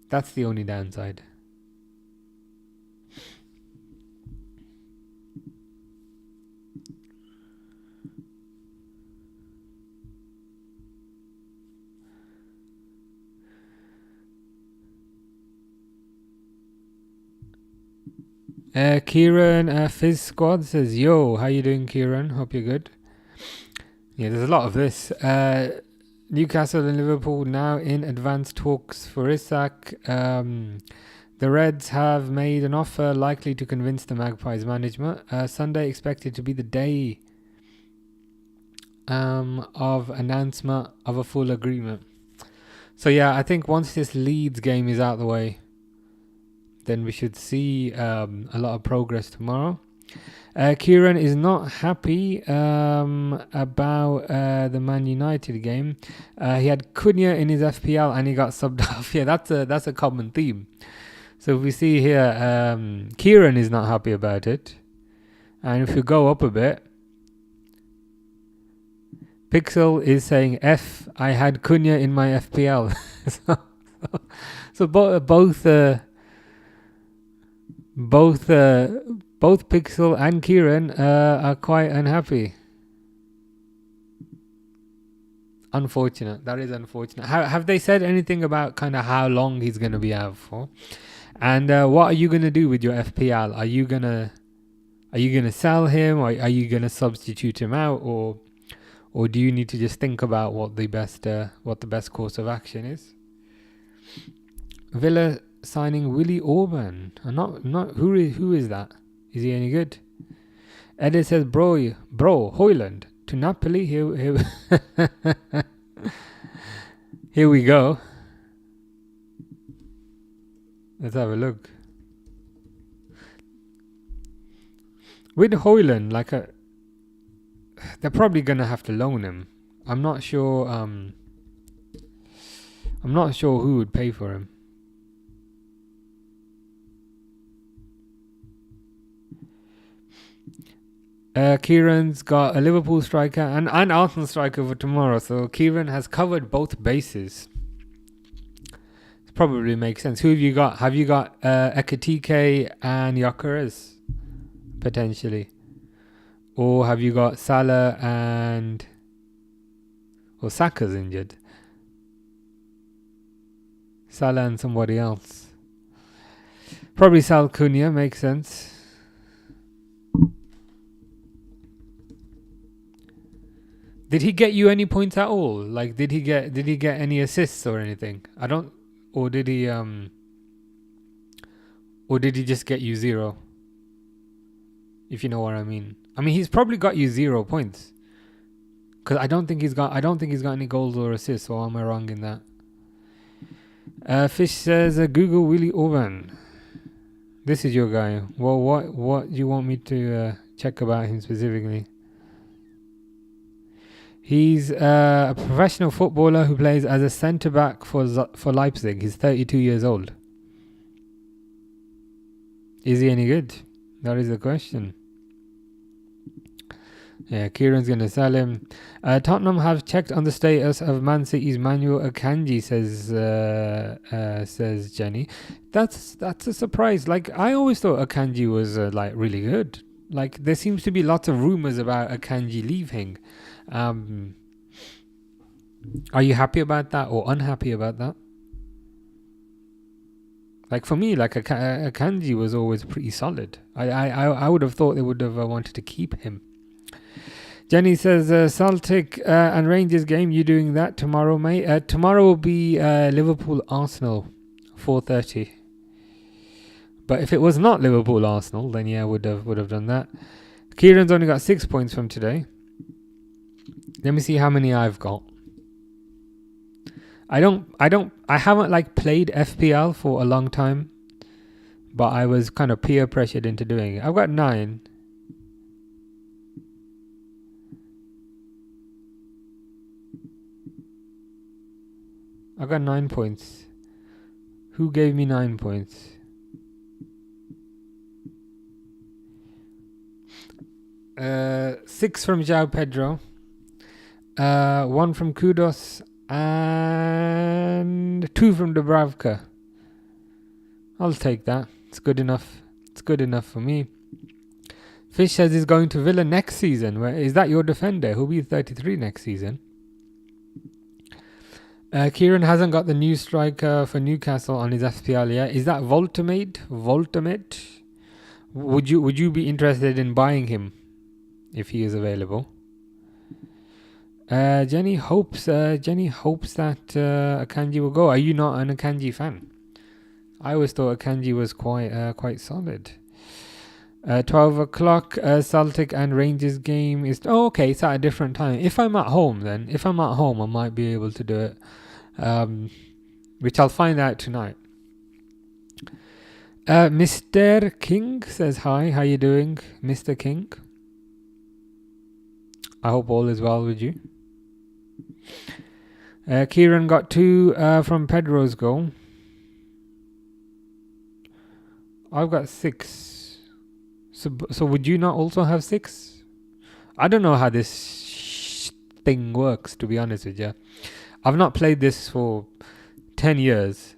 That's the only downside. Kieran Fizz Squad says, yo, how you doing, Kieran? Hope you're good. Yeah, there's a lot of this. Newcastle and Liverpool now in advanced talks for Isak. The Reds have made an offer likely to convince the Magpies management. Sunday expected to be the day of announcement of a full agreement. So yeah, I think once this Leeds game is out of the way, then we should see a lot of progress tomorrow. Kieran is not happy about the Man United game. He had Cunha in his FPL and he got subbed off. Yeah, that's a common theme. So if we see here, Kieran is not happy about it. And if we go up a bit, Pixel is saying F. I had Cunha in my FPL. so both Pixel and Kieran are quite unhappy. Unfortunate. That is unfortunate. Have they said anything about kind of how long he's going to be out for? And what are you going to do with your FPL? Are you gonna sell him, or are you going to substitute him out, or do you need to just think about what the best course of action is? Villa signing Willie Orban. Who is that? Is he any good? Edit says, bro, Hoyland to Napoli. Here here we go. Let's have a look. With Hoyland, they're probably gonna have to loan him. I'm not sure. I'm not sure who would pay for him. Kieran's got a Liverpool striker and Arsenal striker for tomorrow, so Kieran has covered both bases. It probably makes sense. Who have you got? Have you got Ekatike and Gyökeres potentially, or have you got Salah and Saka's injured? Salah and somebody else. Probably Sal Cunha makes sense. Did he get you any points at all? Like, did he get any assists or anything? Or did he just get you 0? If you know what I mean. I mean, he's probably got you 0 points. Because I don't think he's got any goals or assists, or am I wrong in that? Fish says Google Willie Orban. This is your guy. Well, what do you want me to check about him specifically? He's a professional footballer who plays as a centre-back for Leipzig. He's 32 years old. Is he any good? That is the question. Yeah, Kieran's going to sell him. Tottenham have checked on the status of Man City's Manuel Akanji, says Jenny. That's a surprise. Like, I always thought Akanji was really good. Like, there seems to be lots of rumours about Akanji leaving. Are you happy about that or unhappy about that? Like, for me, Akanji was always pretty solid. I would have thought they would have wanted to keep him. Jenny says, Celtic and Rangers game, you doing that tomorrow, mate? Tomorrow will be Liverpool-Arsenal, 4:30. But if it was not Liverpool-Arsenal, then yeah, would have done that. Kieran's only got 6 points from today. Let me see how many I've got. I haven't played FPL for a long time, but I was kind of peer pressured into doing it. I've got 9. I got 9 points. Who gave me 9 points? Six from João Pedro. 1 from Kudos. And 2 from Dubravka. I'll take that. It's good enough. It's good enough for me. Fish says he's going to Villa next season. Is that your defender? He'll be 33 next season. Kieran hasn't got the new striker for Newcastle on his FPL yet. Is that Voltamate? Would you be interested in buying him if he is available? Jenny hopes that Akanji will go. Are you not an Akanji fan? I always thought Akanji was quite solid. 12 o'clock, Celtic and Rangers game is... Oh, okay, it's at a different time. If I'm at home, I might be able to do it. which I'll find out tonight. Mr. King says hi. How you doing, Mr. King? I hope all is well with you. Kieran got 2 from Pedro's goal. I've got 6. So would you not also have 6? I don't know how this thing works, to be honest with you. I've not played this for 10 years.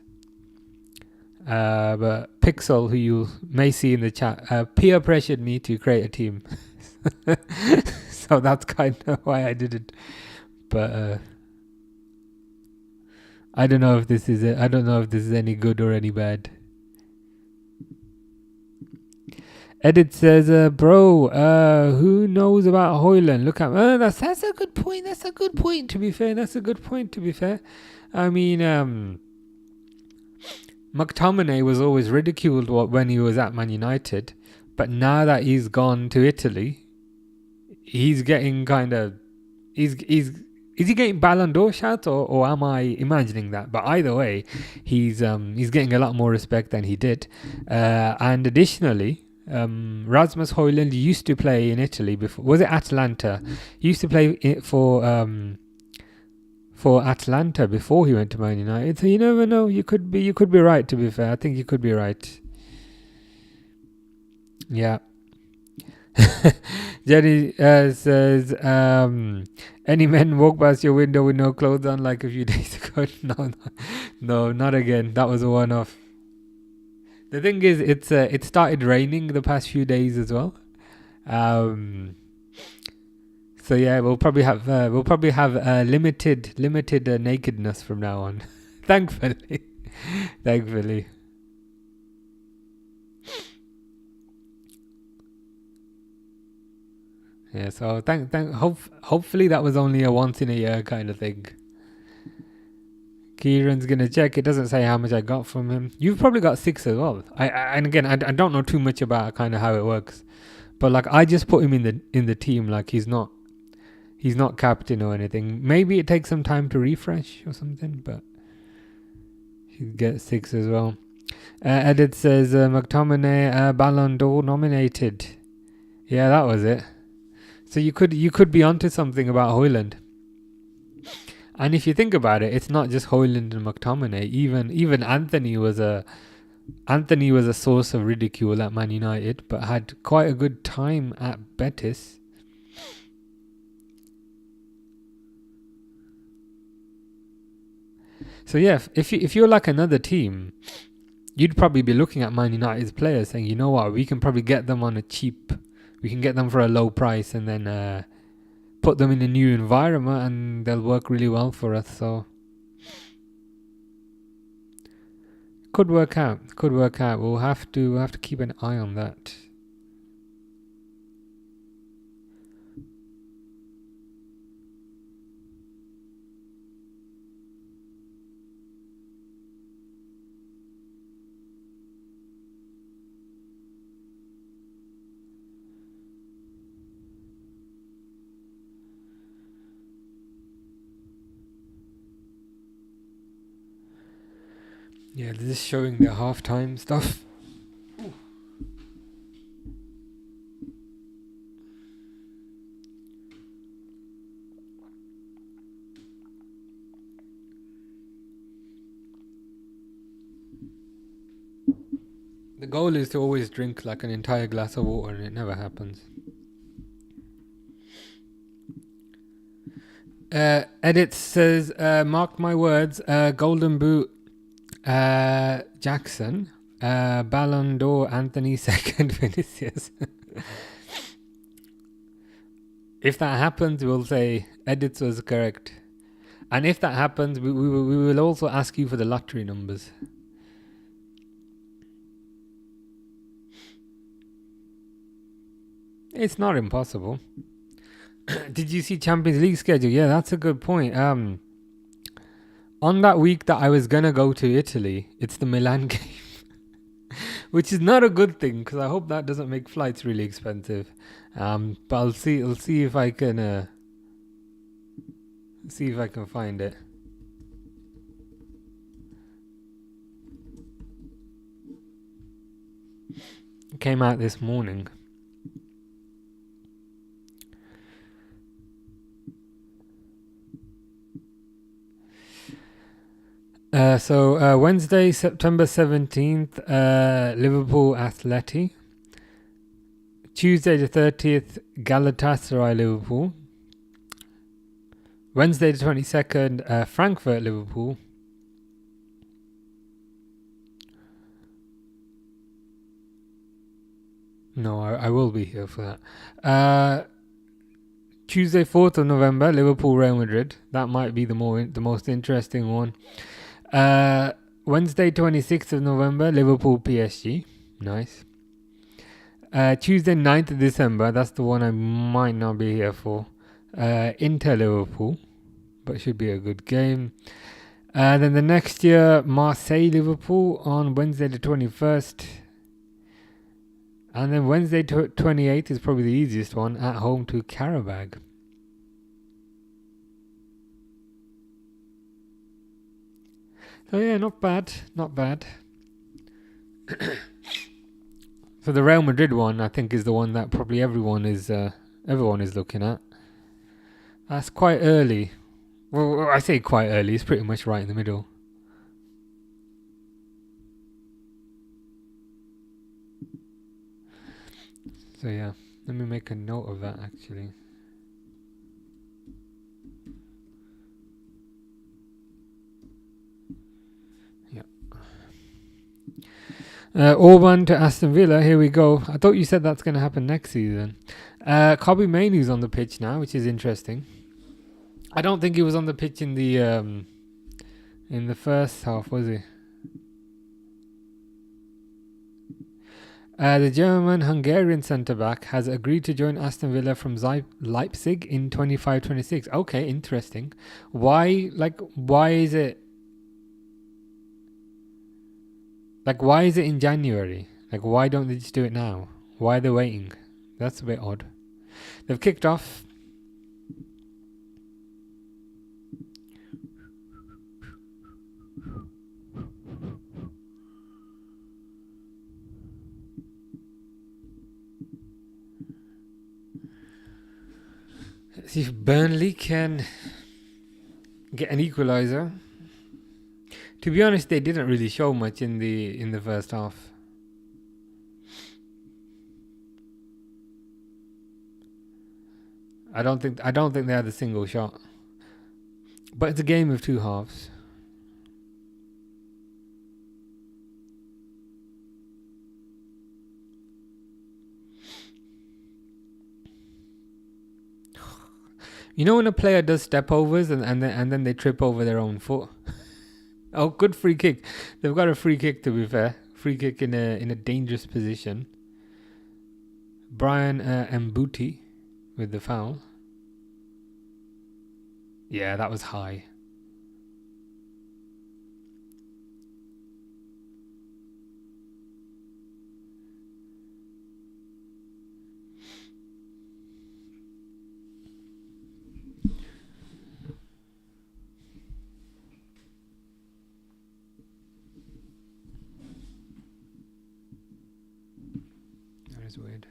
But Pixel, who you may see in the chat, peer pressured me to create a team. So that's kind of why I did it. But I don't know if this is any good or any bad. Edit says, bro, who knows about Hoyland? Look at that's a good point. That's a good point, to be fair. I mean, McTominay was always ridiculed when he was at Man United, but now that he's gone to Italy, he's getting kind of is he getting Ballon d'Or shouts, or am I imagining that? But either way, he's getting a lot more respect than he did, and additionally, Rasmus Højlund used to play in Italy before. Was it Atalanta? He used to play for Atlanta before he went to Man United. So you never know. You could be right, to be fair. I think you could be right. Yeah. Jenny says, any men walk past your window with no clothes on like a few days ago? No, not again. That was a one-off. The thing is, it started raining the past few days as well. So yeah, we'll probably have limited nakedness from now on. Thankfully. Yeah, so hopefully that was only a once in a year kind of thing. Kieran's gonna check. It doesn't say how much I got from him. You've probably got 6 as well. I don't know too much about kind of how it works, but like I just put him in the team. Like he's not captain or anything. Maybe it takes some time to refresh or something, but he gets 6 as well. Edit says McTominay Ballon d'Or nominated. Yeah, that was it. So you could be onto something about Højlund. And if you think about it, it's not just Højlund and McTominay. Even Anthony was a source of ridicule at Man United, but had quite a good time at Betis. So yeah, if you're like another team, you'd probably be looking at Man United's players saying, you know what, we can probably get them on a cheap, we can get them for a low price, and then put them in a new environment, and they'll work really well for us. So could work out. We'll have to keep an eye on that. Yeah, this is showing the halftime stuff. Ooh. The goal is to always drink like an entire glass of water, and it never happens. Edit says, mark my words, Golden Boot Jackson, Ballon d'Or Anthony, second Vinicius. If that happens, we'll say Edits was correct. And if that happens, we will also ask you for the lottery numbers. It's not impossible. Did you see Champions League schedule? Yeah, that's a good point. On that week that I was gonna go to Italy, it's the Milan game, which is not a good thing because I hope that doesn't make flights really expensive. But I'll see if I can find it. Came out this morning. So Wednesday, September 17th, Liverpool Atleti. Tuesday the 30th, Galatasaray Liverpool. Wednesday the 22nd, Frankfurt Liverpool. No, I will be here for that. Tuesday 4th of November, Liverpool Real Madrid. That might be the most interesting one. Wednesday 26th of November, Liverpool PSG. Nice. Tuesday 9th of December, that's the one I might not be here for. Inter Liverpool, but should be a good game. Then the next year, Marseille Liverpool on Wednesday the 21st. And then Wednesday 28th is probably the easiest one, at home to Karabag. So yeah, not bad. So the Real Madrid one, I think, is the one that probably everyone is looking at. That's quite early. Well, I say quite early. It's pretty much right in the middle. So yeah, let me make a note of that actually. Orban to Aston Villa. Here we go. I thought you said that's going to happen next season. Kobbie Mainoo's on the pitch now, which is interesting. I don't think he was on the pitch in the first half, was he? The German-Hungarian centre-back has agreed to join Aston Villa from Leipzig in 25-26. Okay, interesting. Why is it? Why is it in January? Why don't they just do it now? Why are they waiting? That's a bit odd. They've kicked off. Let's see if Burnley can get an equaliser. To be honest, they didn't really show much in the first half. I don't think they had a single shot. But it's a game of two halves. You know when a player does step overs and then they trip over their own foot? Oh, good free kick. They've got a free kick, to be fair. Free kick in a dangerous position. Brian Mbuti with the foul. Yeah, that was high. That is weird.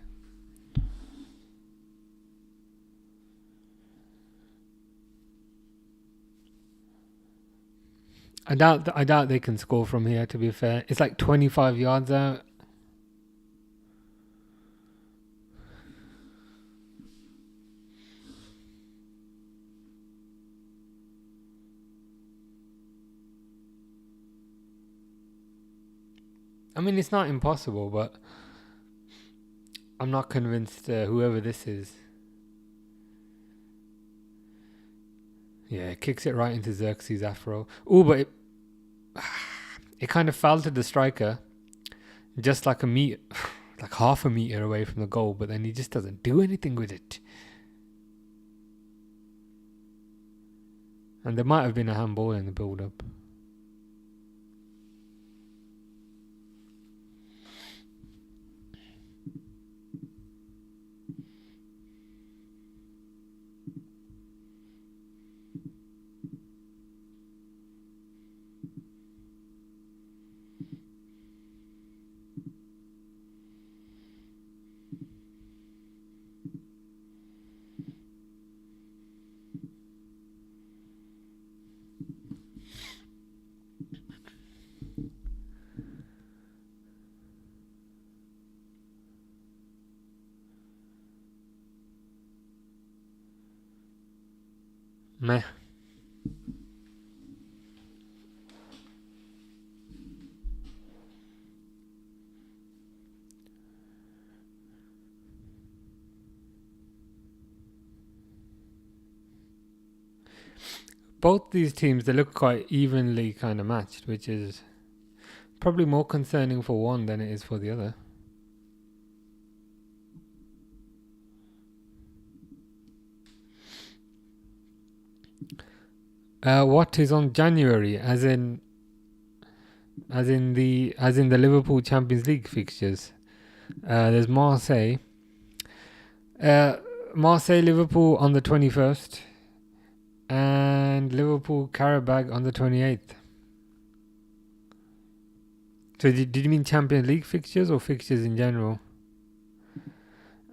I doubt they can score from here, to be fair. It's 25 yards out. I mean, it's not impossible, but I'm not convinced whoever this is. Yeah, it kicks it right into Xerxes' afro. Oh, but it kind of fell to the striker just half a meter away from the goal, but then he just doesn't do anything with it. And there might have been a handball in the build-up. Meh. Both these teams, they look quite evenly kind of matched, which is probably more concerning for one than it is for the other. What is on January, as in the Liverpool Champions League fixtures? There's Marseille, Liverpool on the 21st, and Liverpool Karabag on the 28th. So did you mean Champions League fixtures or fixtures in general?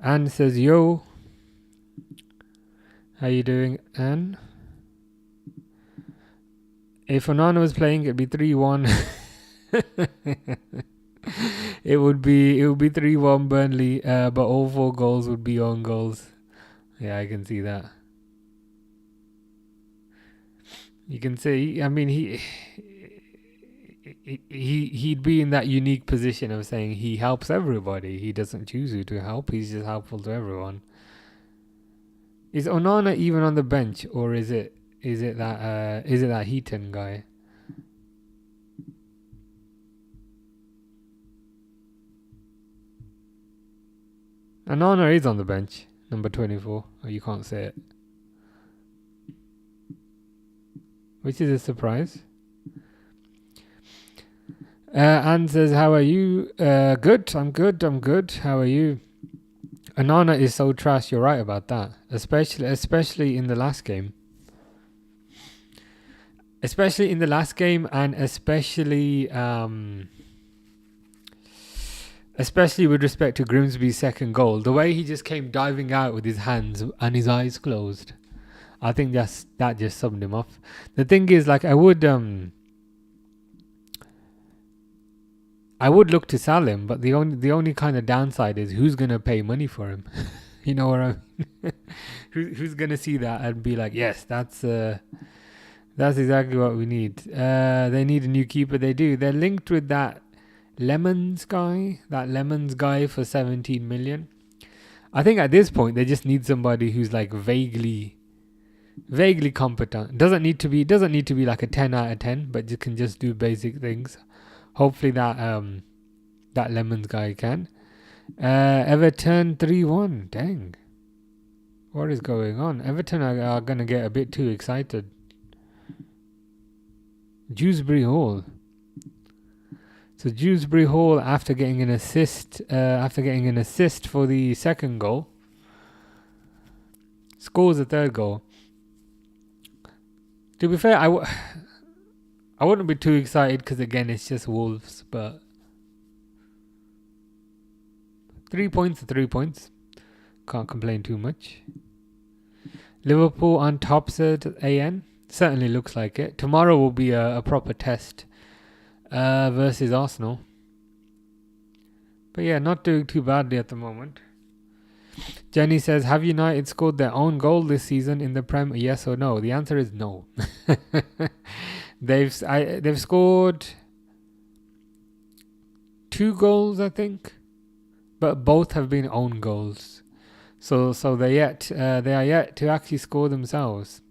Anne says, yo, how you doing, Anne? If Onana was playing, it'd be 3-1. It would be 3-1 Burnley, but all 4 goals would be own goals. Yeah, I can see that. You can see, I mean, he'd be in that unique position of saying he helps everybody. He doesn't choose who to help. He's just helpful to everyone. Is Onana even on the bench, or is it that Heaton guy? Onana is on the bench, number 24. Oh, you can't say it, which is a surprise. Anne says, how are you? Good. I'm good. How are you? Onana is so trash. You're right about that. Especially in the last game. Especially in the last game, and especially with respect to Grimsby's second goal. The way he just came diving out with his hands and his eyes closed. I think that just summed him up. The thing is, like, I would look to sell him, but the only kind of downside is who's gonna pay money for him. You know what I mean? Who's gonna see that and be like, yes, that's exactly what we need. They need a new keeper. They do. They're linked with that Lemons guy for 17 million. I think at this point they just need somebody who's like vaguely competent. Doesn't need to be like a 10 out of 10, but you can just do basic things. Hopefully that Lemons guy can. Everton 3-1. Dang. What is going on? Everton are going to get a bit too excited. Dewsbury Hall. So Dewsbury Hall, after getting an assist for the second goal, scores the third goal. To be fair, I wouldn't be too excited because, again, it's just Wolves, but 3 points are 3 points. Can't complain too much. Liverpool on top, said AN. Certainly looks like it. Tomorrow will be a proper test versus Arsenal. But yeah, not doing too badly at the moment. Jenny says, have United scored their own goal this season in the Prem? Yes or no? The answer is no. They've scored 2 goals, I think, but both have been own goals. So they are yet to actually score themselves.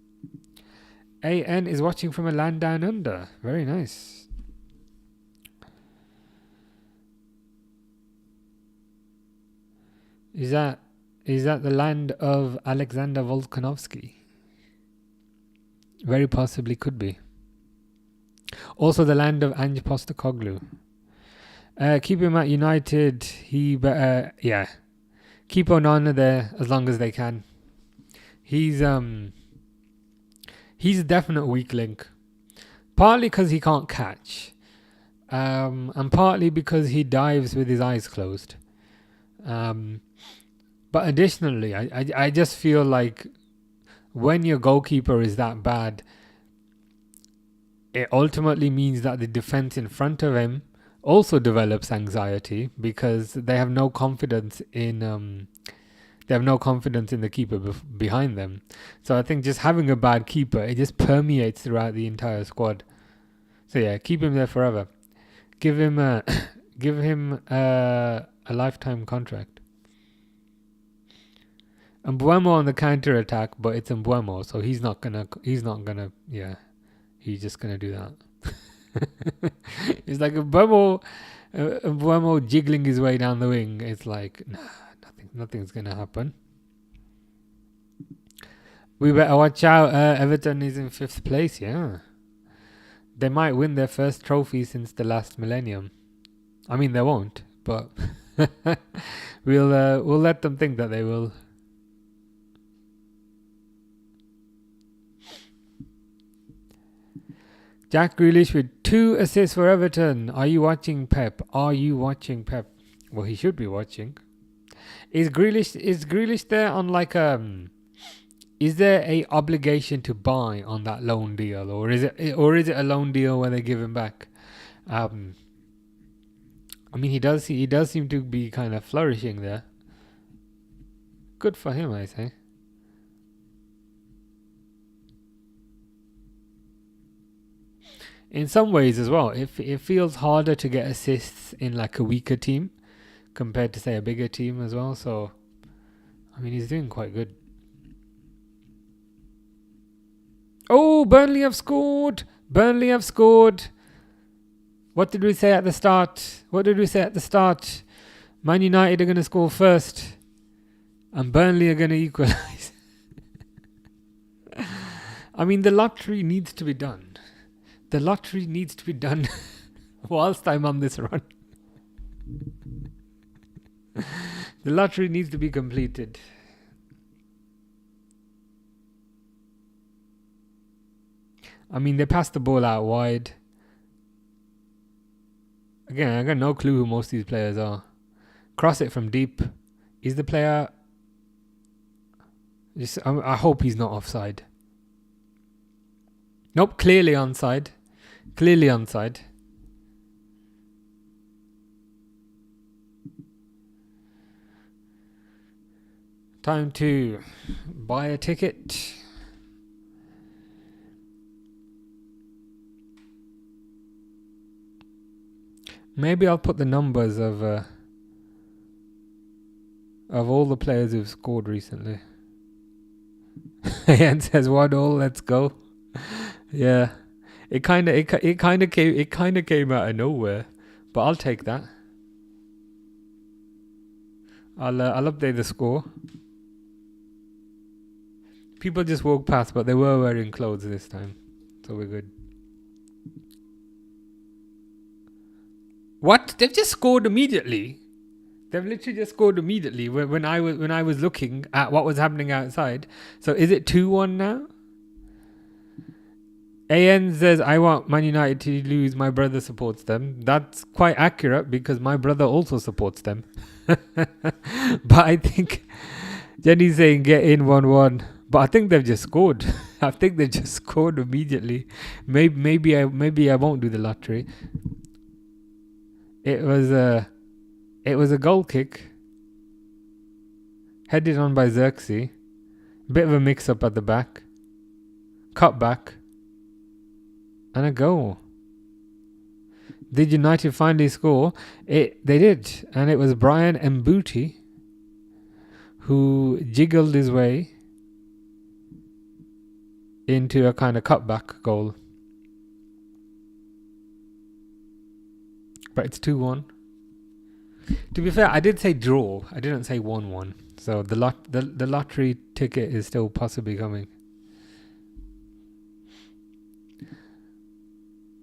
AN is watching from a land down under. Very nice. Is that the land of Alexander Volkanovski? Very possibly could be. Also the land of Ange Postecoglou. Keep him at United. He better, keep Onana there as long as they can. He's a definite weak link. Partly because he can't catch. And partly because he dives with his eyes closed. But additionally, I just feel like when your goalkeeper is that bad, it ultimately means that the defense in front of him also develops anxiety because they have no confidence in They have no confidence in the keeper behind them. So I think just having a bad keeper, it just permeates throughout the entire squad. So yeah, keep him there forever. Give him a a lifetime contract. Mbuemo on the counter attack, but it's Mbuemo, so he's not gonna he's just gonna do that. It's like Mbuemo jiggling his way down the wing. It's like nothing's gonna happen. We better watch out. Everton is in 5th place. Yeah, they might win their first trophy since the last millennium. I mean, they won't, but we'll let them think that they will. Jack Grealish with 2 assists for Everton. Are you watching, Pep? Are you watching, Pep? Well, he should be watching. Is Grealish there on like is there a obligation to buy on that loan deal, or is it a loan deal where they give him back? I mean, he does seem to be kind of flourishing there. Good for him, I say. In some ways as well, it feels harder to get assists in like a weaker team compared to, say, a bigger team as well. So, I mean, he's doing quite good. Oh, Burnley have scored! Burnley have scored! What did we say at the start? Man United are going to score first, and Burnley are going to equalise. I mean, the lottery needs to be done. The lottery needs to be done whilst I'm on this run. The lottery needs to be completed. I mean, they passed the ball out wide. Again, I got no clue who most of these players are. Cross it from deep. Is the player... I hope he's not offside. Nope, clearly onside. Clearly onside. Time to buy a ticket. Maybe I'll put the numbers of all the players who've scored recently. Ian says 1-1, let's go. Yeah. It kind of came out of nowhere, but I'll take that. I'll update the score. People just walked past, but they were wearing clothes this time, so we're good. What? They've just scored immediately. They've literally just scored immediately when I was looking at what was happening outside. So is it 2-1 now? AN says, I want Man United to lose. My brother supports them. That's quite accurate because my brother also supports them. But I think Jenny's saying get in 1-1. But I think they've just scored. I think they've just scored immediately. Maybe I won't do the lottery. It was a goal kick. Headed on by Xerxes. Bit of a mix-up at the back. Cut back. And a goal. Did United finally score? They did. And it was Brian Mbuti who jiggled his way into a kind of cutback goal. But it's 2-1. To be fair, I did say draw. I didn't say 1-1. So the lottery ticket is still possibly coming.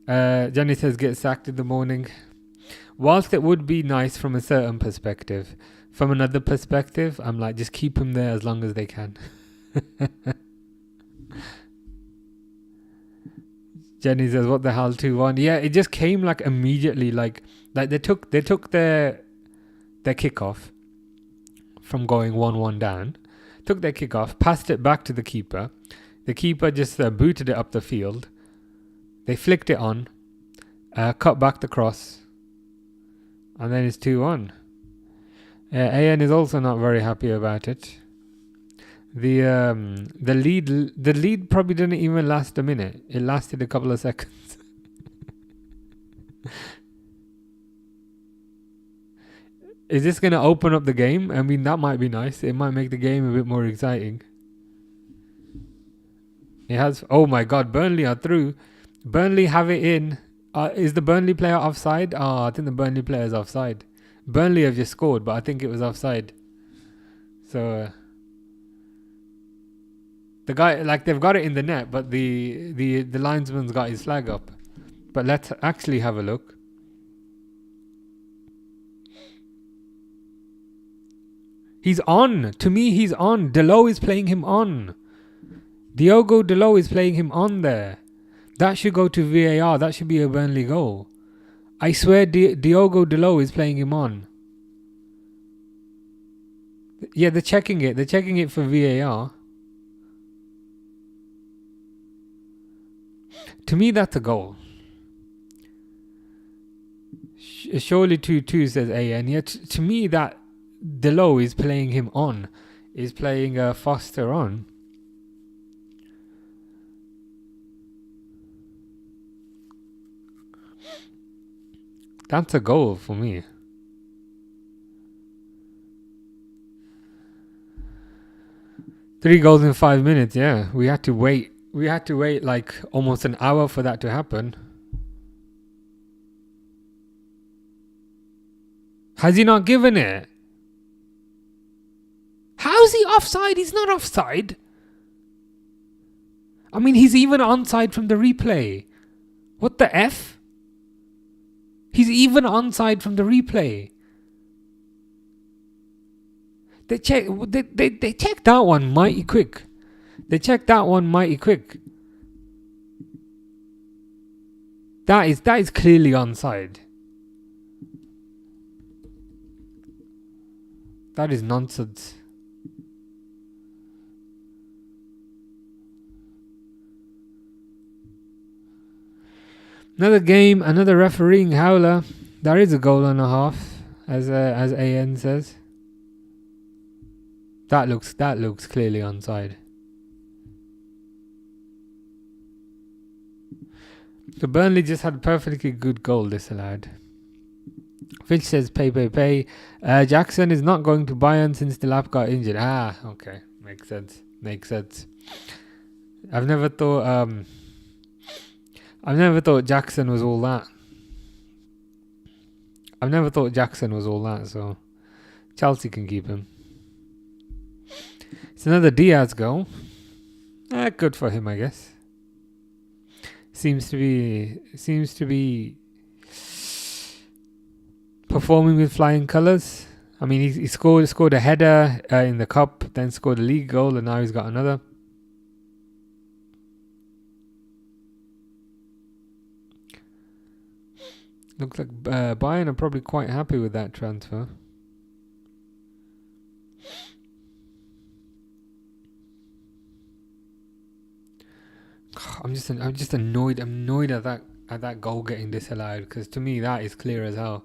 Johnny says get sacked in the morning. Whilst it would be nice from a certain perspective, from another perspective, I'm like, just keep him there as long as they can. Jenny says, what the hell, 2-1? Yeah, it just came like immediately, like they took their kickoff from going 1-1 down, took their kickoff, passed it back to the keeper. The keeper just booted it up the field. They flicked it on, cut back the cross, and then it's 2-1. AN is also not very happy about it. The lead probably didn't even last a minute. It lasted a couple of seconds. Is this going to open up the game? I mean, that might be nice. It might make the game a bit more exciting. It has. Oh my God, Burnley are through. Burnley have it in. Is the Burnley player offside? I think the Burnley player is offside. Burnley have just scored, but I think it was offside. So the guy, like, they've got it in the net, but the linesman's got his flag up. But let's actually have a look. He's on. To me, he's on. Delo is playing him on. Diogo Delo is playing him on there. That should go to VAR. That should be a Burnley goal. I swear Diogo Delo is playing him on. Yeah, they're checking it. They're checking it for VAR. To me, that's a goal. Surely 2-2 says AN. Yeah, to me, that Delo is playing him on. Is playing Foster on. That's a goal for me. Three goals in 5 minutes, yeah. We had to wait like almost an hour for that to happen. Has he not given it? How's he offside? He's not offside. I mean, he's even onside from the replay. What the F? He's even onside from the replay. They checked that one mighty quick. That is clearly onside. That is nonsense. Another game, another refereeing howler. There is a goal and a half, as AN says. That looks clearly onside. So Burnley just had a perfectly good goal disallowed. Finch says pay. Jackson is not going to Bayern since the lap got injured. Okay, makes sense. I've never thought Jackson was all that. So Chelsea can keep him. It's another Diaz goal. Good for him, I guess. Seems to be performing with flying colours. I mean, he scored a header in the cup, then scored a league goal, and now he's got another. Looks like Bayern are probably quite happy with that transfer. I'm just annoyed. I'm annoyed at that goal getting disallowed, because to me that is clear as hell.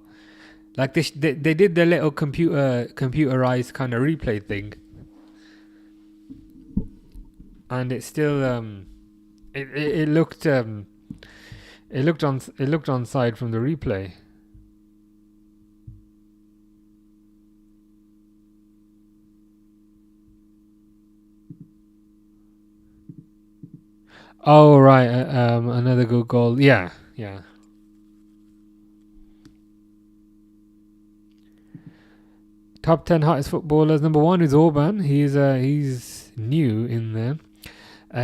Like they did the little computerized kind of replay thing, and it still it looked onside from the replay. Oh right, another good goal. Yeah. Top 10 hottest footballers. Number 1 is Orban. He's new in there.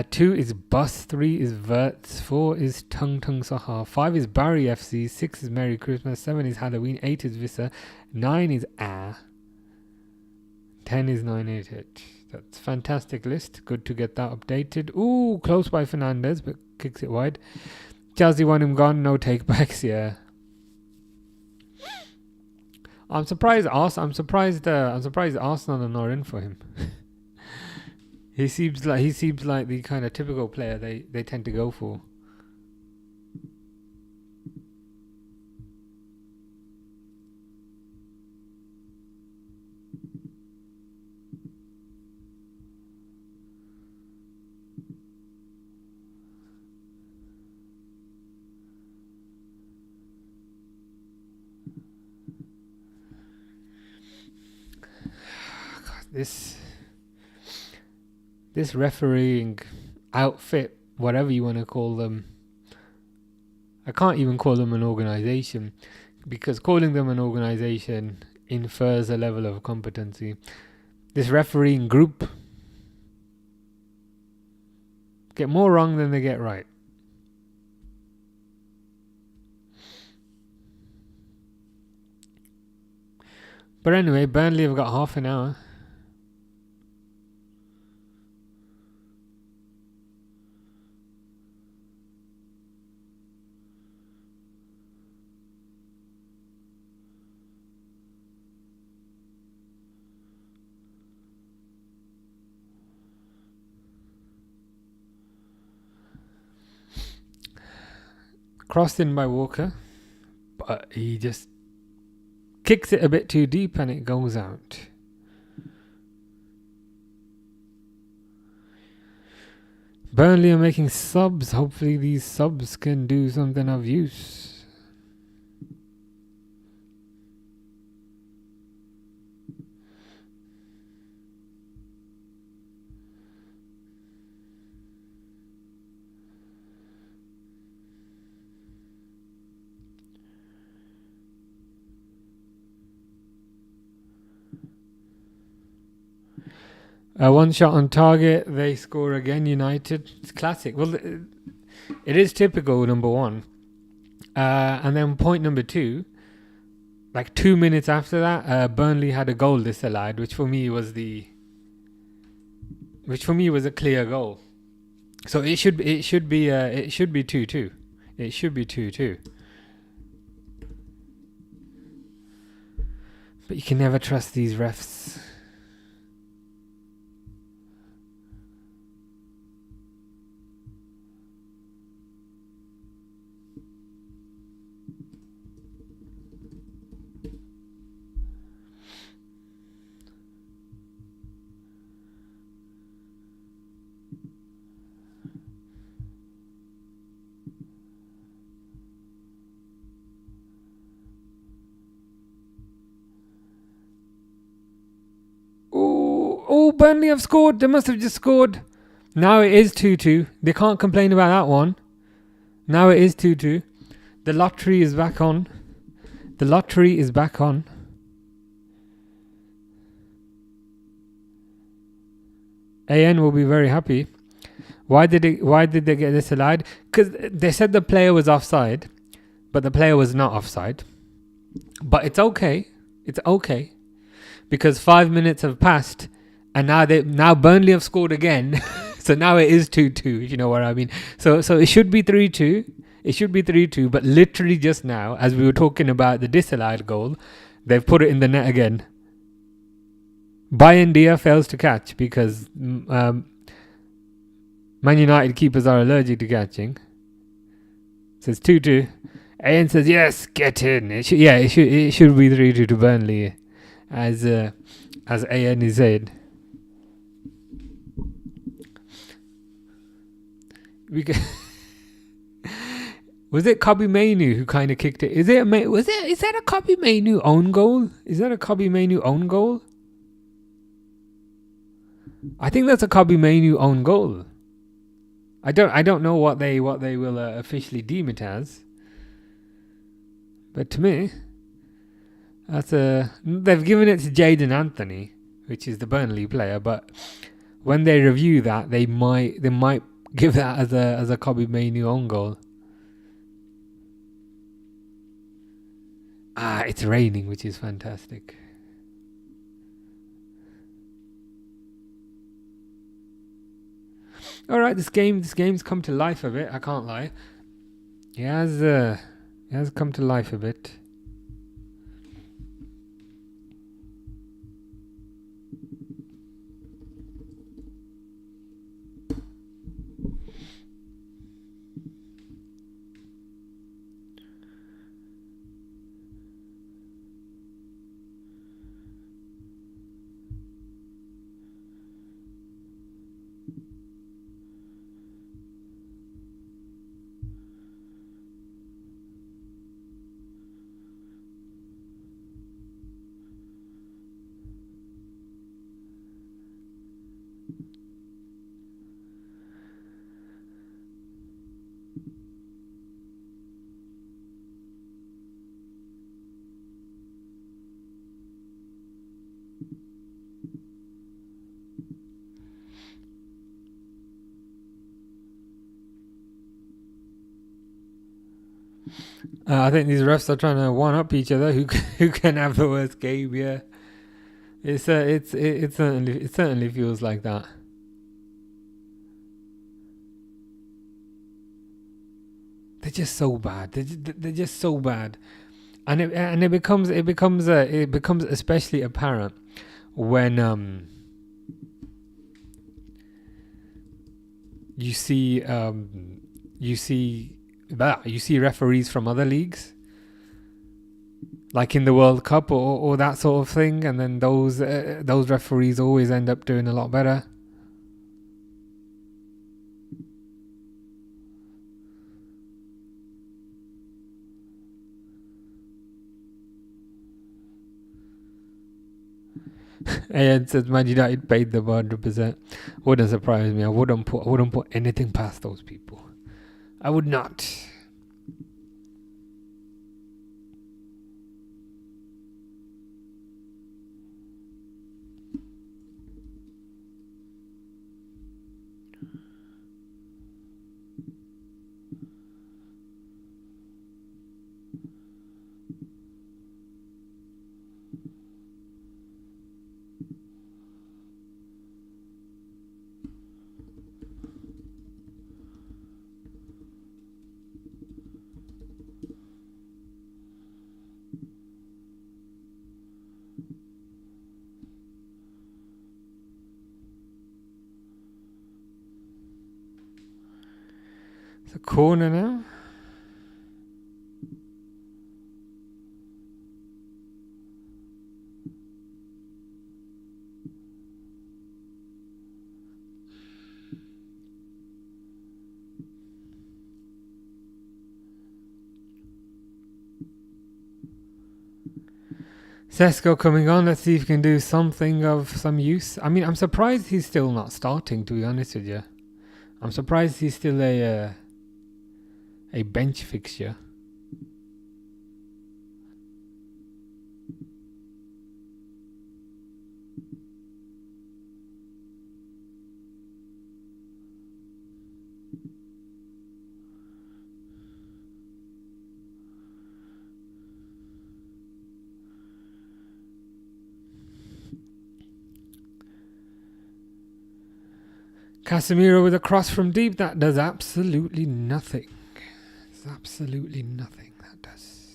2 is Bus. 3 is Verts. 4 is Tung Sahar. 5 is Barry FC. 6 is Merry Christmas. 7 is Halloween. 8 is Vissa. 9 is 10 is 988. That's a fantastic list. Good to get that updated. Ooh, close by Fernandez, but kicks it wide. Chelsea want him gone. No takebacks. Yeah. I'm surprised Arsenal are not in for him. He seems like the kind of typical player they tend to go for. This refereeing outfit, whatever you want to call them, I can't even call them an organization, because calling them an organization infers a level of competency. This refereeing group get more wrong than they get right. But anyway, Burnley have got half an hour. Crossed in by Walker, but he just kicks it a bit too deep and it goes out. Burnley are making subs. Hopefully these subs can do something of use. One shot on target, they score again, United. It's classic. Well, it is typical, number one. And then point number two, like 2 minutes after that, Burnley had a goal disallowed, which for me was a clear goal. So it should be 2-2. It should be 2-2. But you can never trust these refs. Oh, Burnley have scored. They must have just scored. Now it is 2-2. They can't complain about that one. Now it is 2-2. The lottery is back on. The lottery is back on. AN will be very happy. Why did they get this allowed? Because they said the player was offside, but the player was not offside. But it's okay. It's okay. Because 5 minutes have passed, and now Burnley have scored again. So now it is 2-2, if you know what I mean. So it should be 3-2. It should be 3-2, but literally just now, as we were talking about the disallowed goal, they've put it in the net again. YNWA fails to catch because Man United keepers are allergic to catching. So it's 2-2. AN says, yes, get in. It should be 3-2 to Burnley, as AN is saying. Was it Kobbie Mainoo who kind of kicked it? Is that a Kobbie Mainoo own goal? Is that a Kobbie Mainoo own goal? I think that's a Kobbie Mainoo own goal. I don't know what they will officially deem it as. But to me, they've given it to Jadon Anthony, which is the Burnley player. But when they review that, they might give that as a Kobbie Mainoo own goal. It's raining, which is fantastic. All right, this game's come to life a bit. I can't lie. It has come to life a bit. I think these refs are trying to one up each other. Who can have the worst game? Yeah, it certainly feels like that. They're just so bad. They're just so bad, and it becomes especially apparent when you see you see referees from other leagues, like in the World Cup or that sort of thing, and then those referees always end up doing a lot better. And says Man United paid them 100%. Wouldn't surprise me. I wouldn't put anything past those people. I would not. It's a corner now. Sesko coming on. Let's see if he can do something of some use. I mean, I'm surprised he's still not starting, to be honest with you. I'm surprised he's still a bench fixture. Casemiro with a cross from deep. That does absolutely nothing. It's absolutely nothing. That does.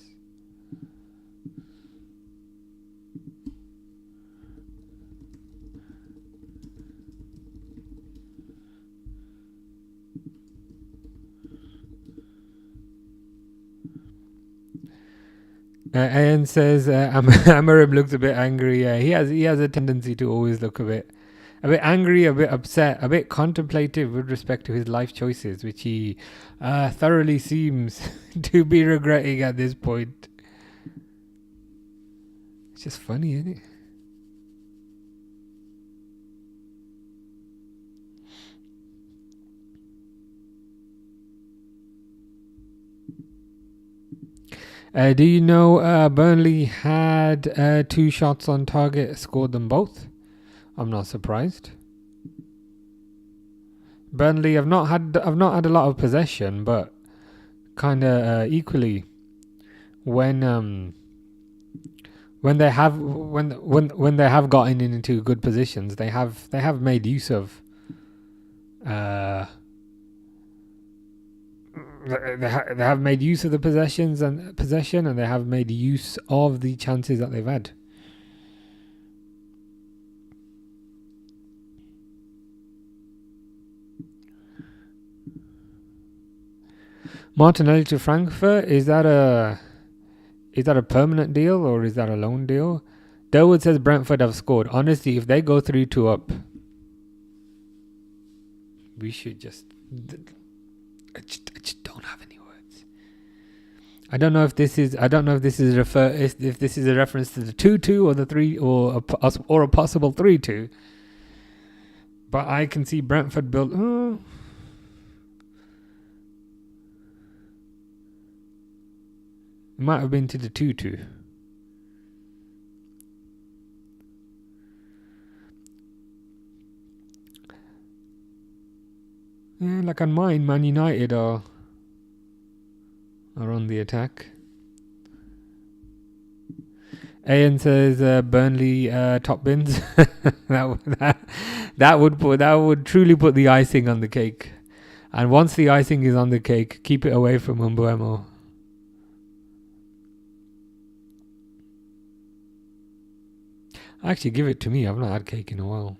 Ian says Amarim looks a bit angry. He has a tendency to always look a bit angry, a bit upset, a bit contemplative with respect to his life choices, which he thoroughly seems to be regretting at this point. It's just funny, isn't it? Do you know Burnley had 2 shots on target, scored them both? I'm not surprised. Burnley have not had a lot of possession, but kind of equally when they have gotten into good positions, they have made use of they have made use of the possession, and they have made use of the chances that they've had. Martinelli to Frankfurt, is that a permanent deal or is that a loan deal? Derwood says Brentford have scored. Honestly, if they go 3-2 up, We should just. I just don't have any words. I don't know if this is. I don't know if this is if this is a reference to the 2-2 or the 3 or a possible 3-2. But I can see Brentford built. Oh. It might have been to the 2-2. Yeah, like on mine, Man United are on the attack. Ian says Burnley top bins. that would truly put the icing on the cake. And once the icing is on the cake, keep it away from Mbuemo. Actually, give it to me. I've not had cake in a while.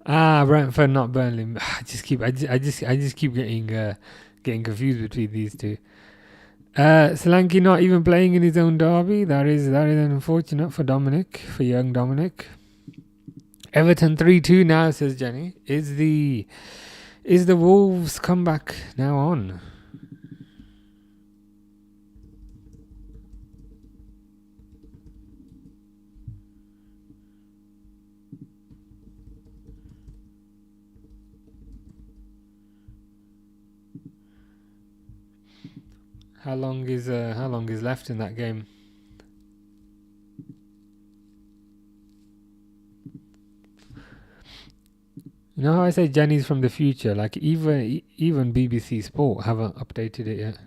Brentford, not Burnley. I just keep getting confused between these two. Solanke not even playing in his own derby. That is unfortunate for young Dominic. Everton 3-2 now, says Jenny. Is the Wolves comeback now on? How long is left in that game? You know how I say Jenny's from the future? Like even BBC Sport haven't updated it yet.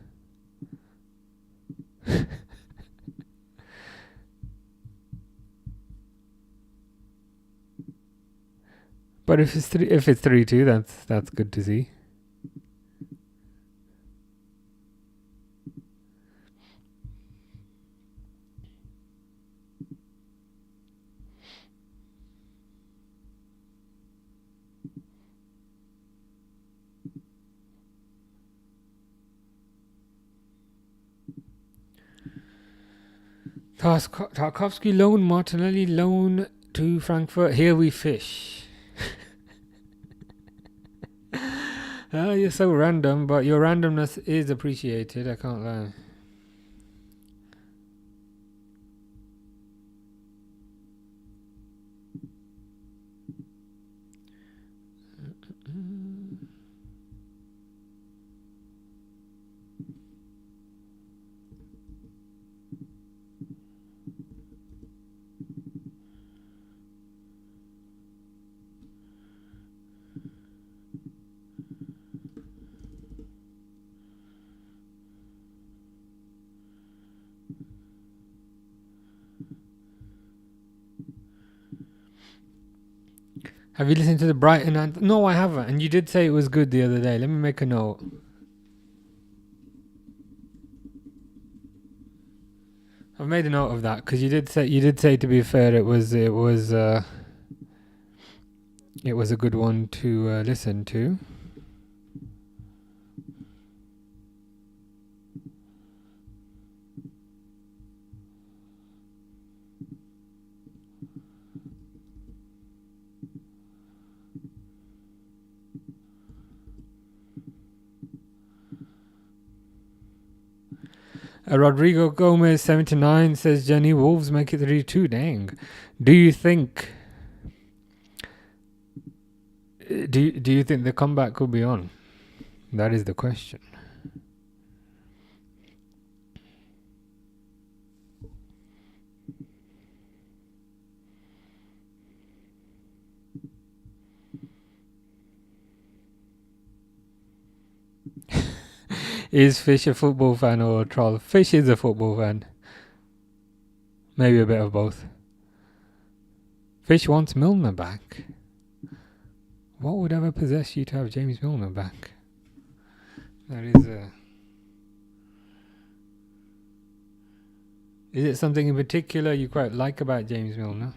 But if it's 3-2, that's good to see. Tarkovsky loan, Martinelli loan to Frankfurt. Here we fish. You're so random, but your randomness is appreciated. I can't lie. Have you listened to the Brighton? No, I haven't. And you did say it was good the other day. Let me make a note. I've made a note of that because you did say to be fair it was a good one to listen to. Rodrigo Gomez 79 says Jenny, Wolves make it 3-2. Dang. Do you think the comeback could be on? That is the question. Is Fish a football fan or a troll? Fish is a football fan. Maybe a bit of both. Fish wants Milner back. What would ever possess you to have James Milner back? That is a... Is it something in particular you quite like about James Milner?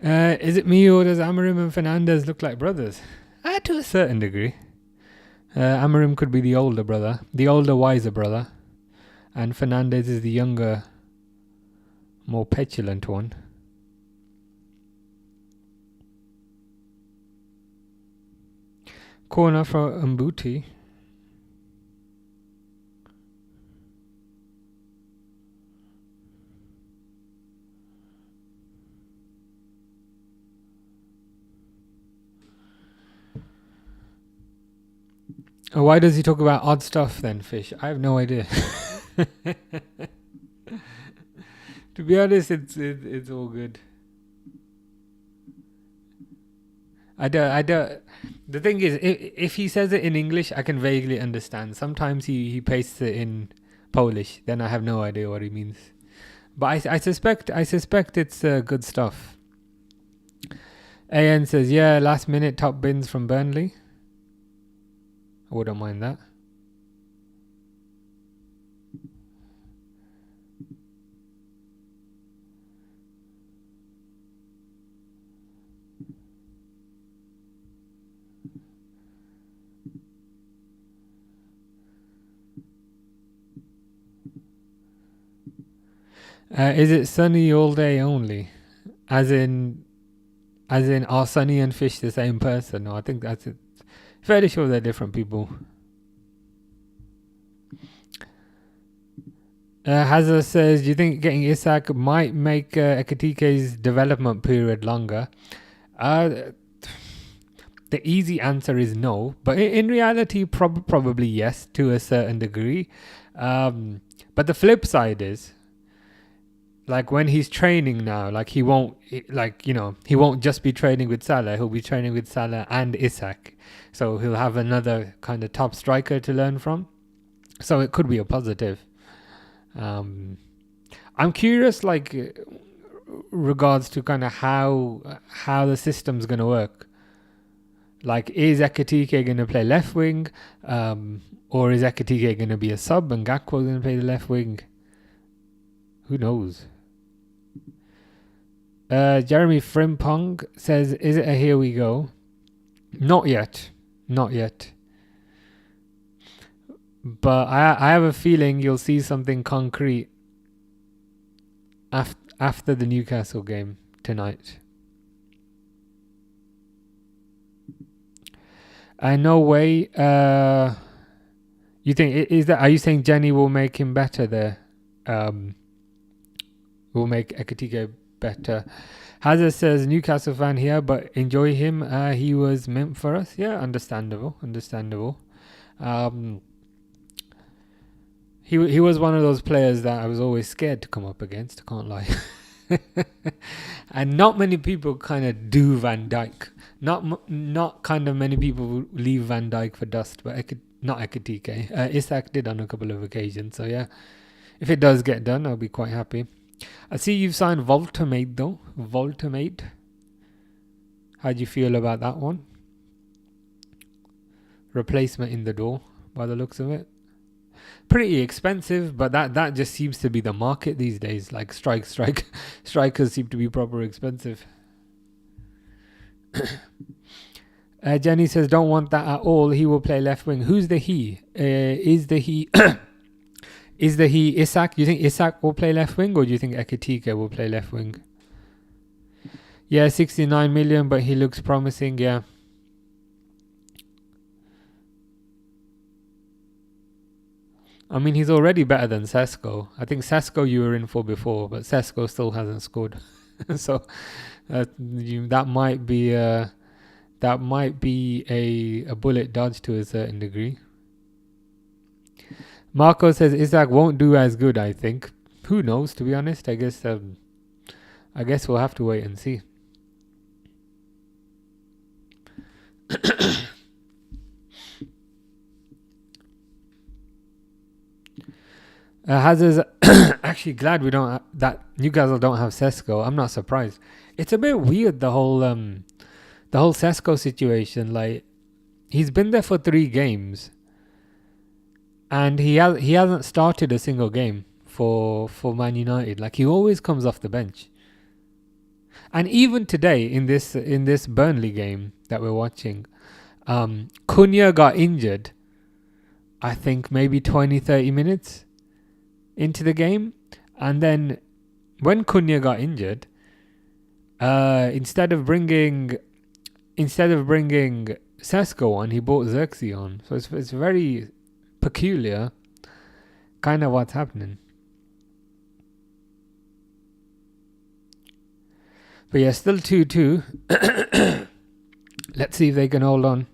Is it me or does Amorim and Fernandes look like brothers? To a certain degree. Amorim could be the older brother, the older, wiser brother, and Fernandes is the younger, more petulant one. Corner for Mbuti. Why does he talk about odd stuff then, Fish? I have no idea. To be honest, it's all good. I don't. The thing is, if he says it in English, I can vaguely understand. Sometimes he pastes it in Polish, then I have no idea what he means. But I suspect it's good stuff. AN says, yeah, last minute top bins from Burnley. I wouldn't mind that. Is it sunny all day only? As in are Sunny and Fish the same person? No, I think that's it. Fairly sure they're different people. Hazard says, do you think getting Isak might make Ekitike's development period longer? The easy answer is no, but in reality, probably yes to a certain degree. But the flip side is, like when he's training now, like he won't just be training with Salah. He'll be training with Salah and Isak, so he'll have another kind of top striker to learn from. So it could be a positive. I'm curious, like regards to kind of how the system's going to work. Like, is Ekitike going to play left wing, or is Ekitike going to be a sub and Gakpo going to play the left wing? Who knows? Jeremy Frimpong says, is it a here we go? Not yet. But I have a feeling you'll see something concrete after the Newcastle game tonight. No way. You think are you saying Jenny will make him better there? Will make Ekitike better. Hazard says, Newcastle fan here, but enjoy him. He was meant for us. Yeah, understandable. He was one of those players that I was always scared to come up against. I can't lie. And not many people kind of do Van Dijk. Not kind of many people leave Van Dijk for dust, but not Ekitike. Isak did on a couple of occasions. So yeah, if it does get done, I'll be quite happy. I see you've signed Voltamate though. Voltamate. How do you feel about that one? Replacement in the door, by the looks of it. Pretty expensive, but that just seems to be the market these days. Like strikers seem to be proper expensive. Jenny says, don't want that at all. He will play left wing. Who's the he? Is the he Isak? Do you think Isak will play left wing, or do you think Ekitike will play left wing? Yeah, 69 million, but he looks promising. Yeah. I mean, he's already better than Sesko. I think Sesko you were in for before, but Sesko still hasn't scored. So that might be a bullet dodge to a certain degree. Marco says Isak won't do as good, I think. Who knows, to be honest? I guess we'll have to wait and see. Hazard's actually glad we don't that Newcastle don't have Sesko. I'm not surprised. It's a bit weird the whole Sesko situation. Like he's been there for 3 games, and he hasn't started a single game for Man United. Like he always comes off the bench. And even today in this Burnley game that we're watching, Cunha got injured. I think maybe 20-30 minutes into the game, and then when Cunha got injured, instead of bringing Sesko on, he brought Xerxes on. So it's very peculiar, kind of what's happening. But yeah, still 2-2. Let's see if they can hold on.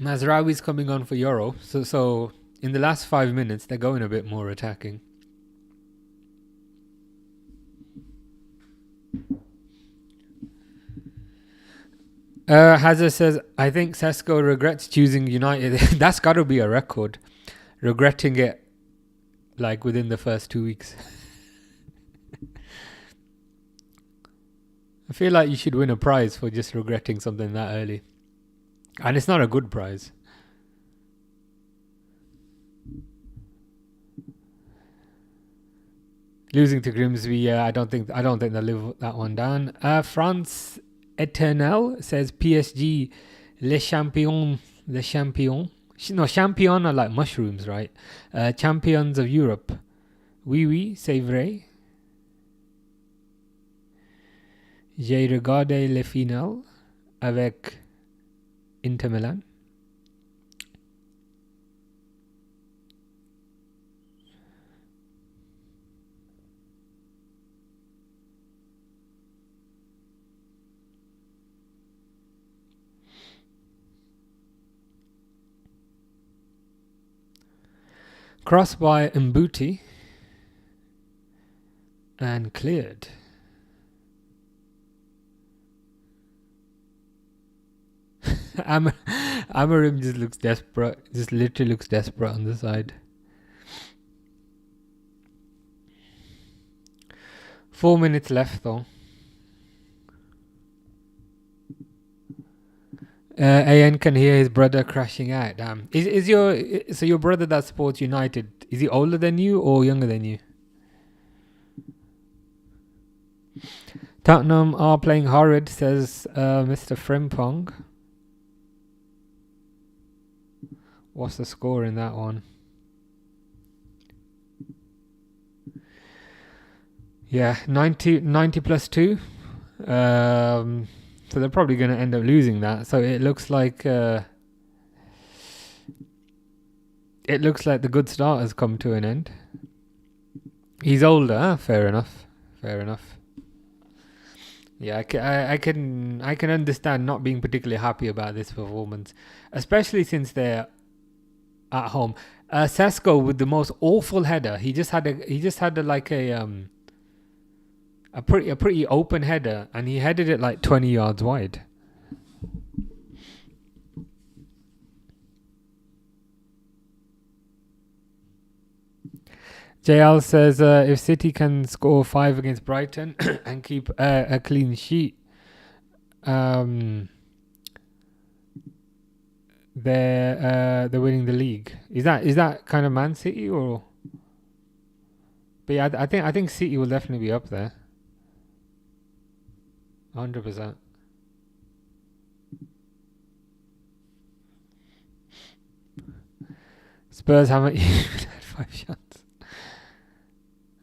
Mazraoui's coming on for Euro, so in the last 5 minutes they're going a bit more attacking. Hazard says, I think Sesko regrets choosing United. That's got to be a record. Regretting it like within the first 2 weeks. I feel like you should win a prize for just regretting something that early. And it's not a good prize. Losing to Grimsby, yeah, I don't think they'll live that one down. France Eternel says PSG les champions. No, champion are like mushrooms, right? Champions of Europe. Oui, c'est vrai. J'ai regardé les finales avec Inter Milan. Crossed by Mbuti and cleared. Amarim just looks desperate. Just literally looks desperate on the side. 4 minutes left though. AN can hear his brother crashing out. Damn. Is your brother that supports United, is he older than you or younger than you? Tottenham are playing horrid, says Mr. Frimpong. What's the score in that one? Yeah, 90 plus 2. So they're probably going to end up losing that. So it looks like the good start has come to an end. He's older, huh? Fair enough. Yeah, I can understand not being particularly happy about this performance, especially since they're at home. Sesko with the most awful header. He just had a pretty open header, and he headed it like 20 yards wide. JL says if City can score 5 against Brighton and keep a clean sheet, they're winning the league. Is that kind of Man City or? But yeah, I think City will definitely be up there. 100%. Spurs haven't even had 5 shots.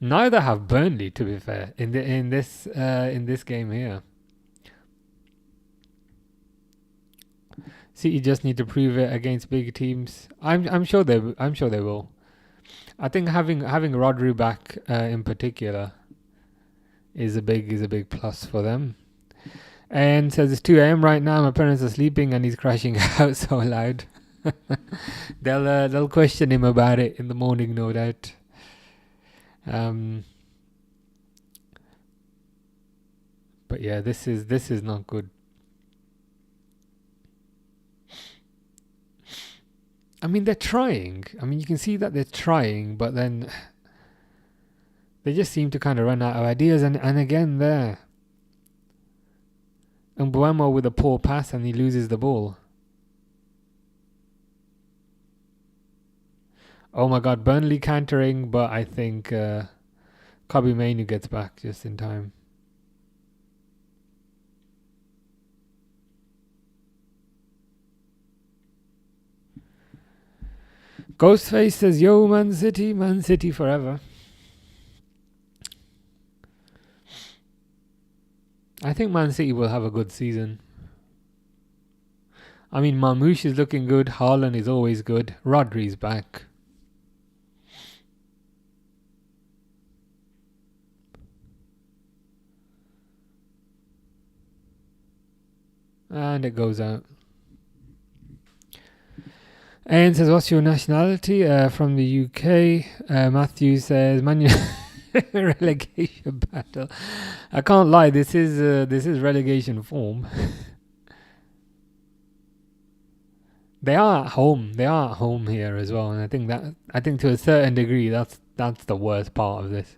Neither have Burnley, to be fair, in this game here. City just need to prove it against big teams. I'm sure they will. I think having Rodri back in particular is a big plus for them. And says it's 2 a.m. right now. My parents are sleeping and he's crashing out so loud. They'll question him about it in the morning, no doubt. But yeah, this is not good. I mean, they're trying. I mean, you can see that they're trying, but then they just seem to kind of run out of ideas. And again, there, Mbuemo with a poor pass and he loses the ball. Oh my God, Burnley cantering, but I think Kobe Mainu gets back just in time. Ghostface says, yo, Man City forever. I think Man City will have a good season. I mean, Marmoush is looking good. Haaland is always good. Rodri's back. And it goes out. Ian says, what's your nationality? From the UK. Matthew says, Man relegation battle. I can't lie, this is relegation form. They are at home. They are at home here as well, and I think to a certain degree that's the worst part of this.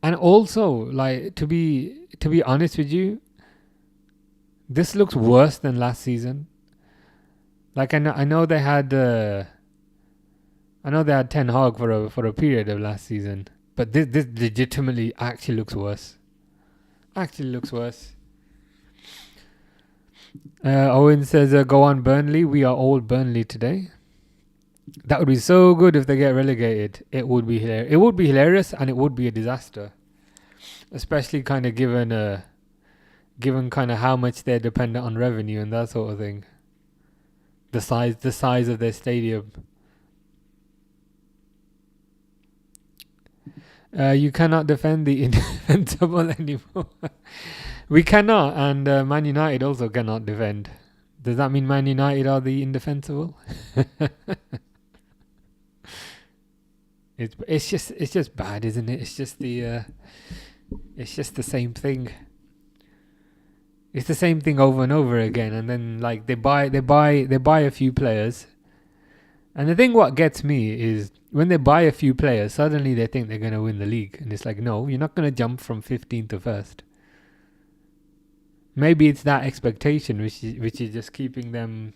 And also, like, to be honest with you, this looks worse than last season. Like, I know they had Ten Hag for a period of last season, but this legitimately actually looks worse. Owen says, go on Burnley. We are all Burnley today. That would be so good if they get relegated. It would be hilarious. It would be hilarious, and it would be a disaster, especially kind of given kind of how much they're dependent on revenue and that sort of thing. The size of their stadium. You cannot defend the indefensible anymore. We cannot, and Man United also cannot defend. Does that mean Man United are the indefensible? It's just bad, isn't it? It's just the same thing. It's the same thing over and over again, and then like they buy a few players. And the thing what gets me is when they buy a few players, suddenly they think they're going to win the league, and it's like, no, you're not going to jump from 15th to 1st. Maybe it's that expectation which is just keeping them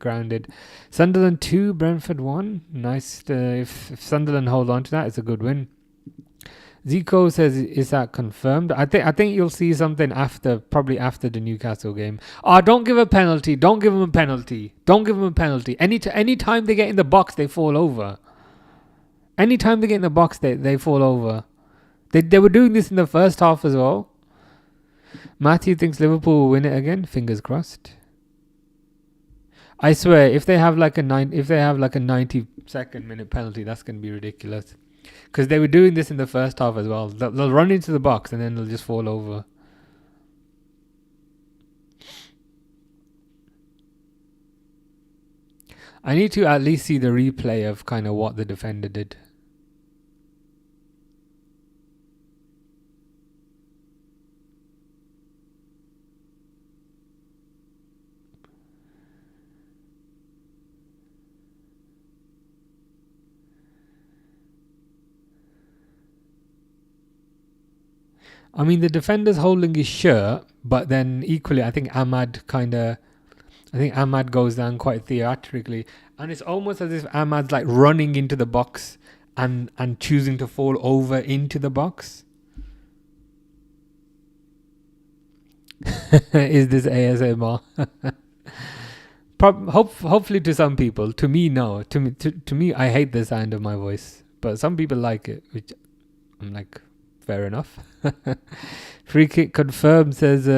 grounded. Sunderland 2, Brentford 1. Nice. If Sunderland hold on to that, it's a good win. Zico says, is that confirmed? I think you'll see something probably after the Newcastle game. Don't give a penalty. Don't give them a penalty. Anytime they get in the box, they fall over. Anytime they get in the box, they fall over. They were doing this in the first half as well. Matthew thinks Liverpool will win it again. Fingers crossed. I swear, if they have like a 92nd minute penalty, that's going to be ridiculous. Because they were doing this in the first half as well. They'll run into the box and then they'll just fall over. I need to at least see the replay of kind of what the defender did. I mean, the defender's holding his shirt, but then equally, I think Ahmad goes down quite theatrically, and it's almost as if Ahmad's like running into the box and choosing to fall over into the box. Is this ASMR? Hopefully to some people. To me, no. To me, I hate the sound of my voice, but some people like it, which I'm like, fair enough. Free kick confirmed, says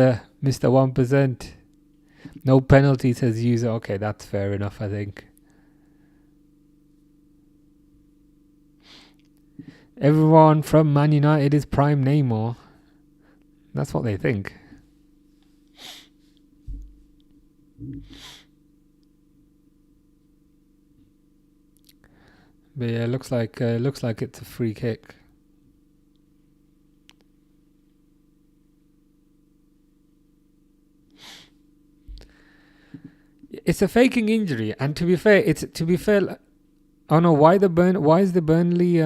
Mr. 1%. No penalty, says user. Okay, that's fair enough, I think. Everyone from Man United is prime Neymar. That's what they think. But yeah, looks like it's a free kick. It's a faking injury, and to be fair. Oh no, why is the Burnley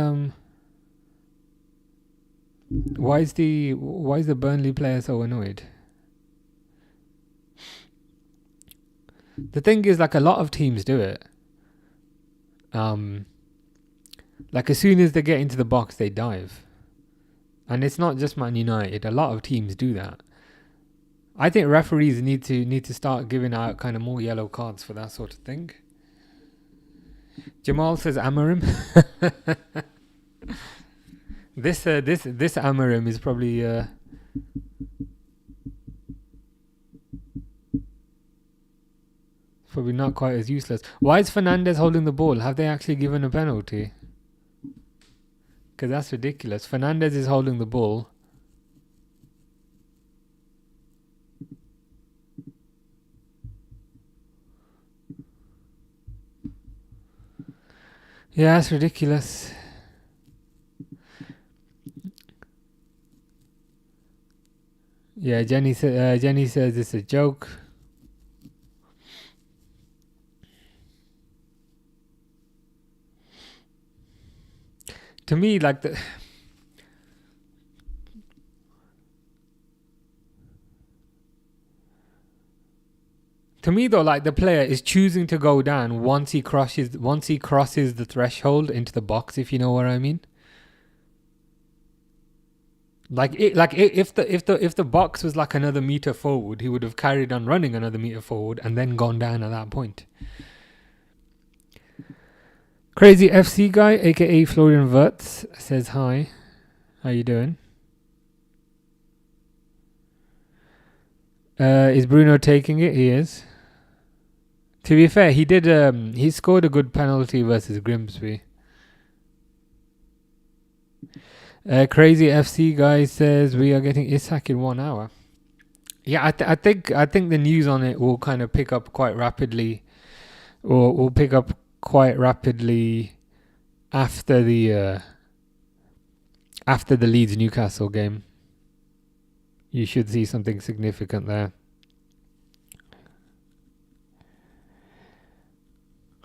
why is the Burnley player so annoyed? The thing is, like, a lot of teams do it. Like, as soon as they get into the box, they dive. And it's not just Man United. A lot of teams do that. I think referees need to start giving out kind of more yellow cards for that sort of thing. Jamal says Amarim. This Amarim is probably not quite as useless. Why is Fernandez holding the ball? Have they actually given a penalty? Because that's ridiculous. Fernandez is holding the ball. Yeah, that's ridiculous. Yeah, Jenny says it's a joke. To me, like to me though, like, the player is choosing to go down once he crosses the threshold into the box, if you know what I mean. If the box was like another meter forward, he would have carried on running another meter forward and then gone down at that point. Crazy FC guy, aka Florian Wirtz, says hi. How you doing? Is Bruno taking it? He is. To be fair, he scored a good penalty versus Grimsby. Crazy FC guy says we are getting Isak in 1 hour. Yeah, I think the news on it will kind of pick up quite rapidly, or will pick up quite rapidly after the Leeds Newcastle game. You should see something significant there.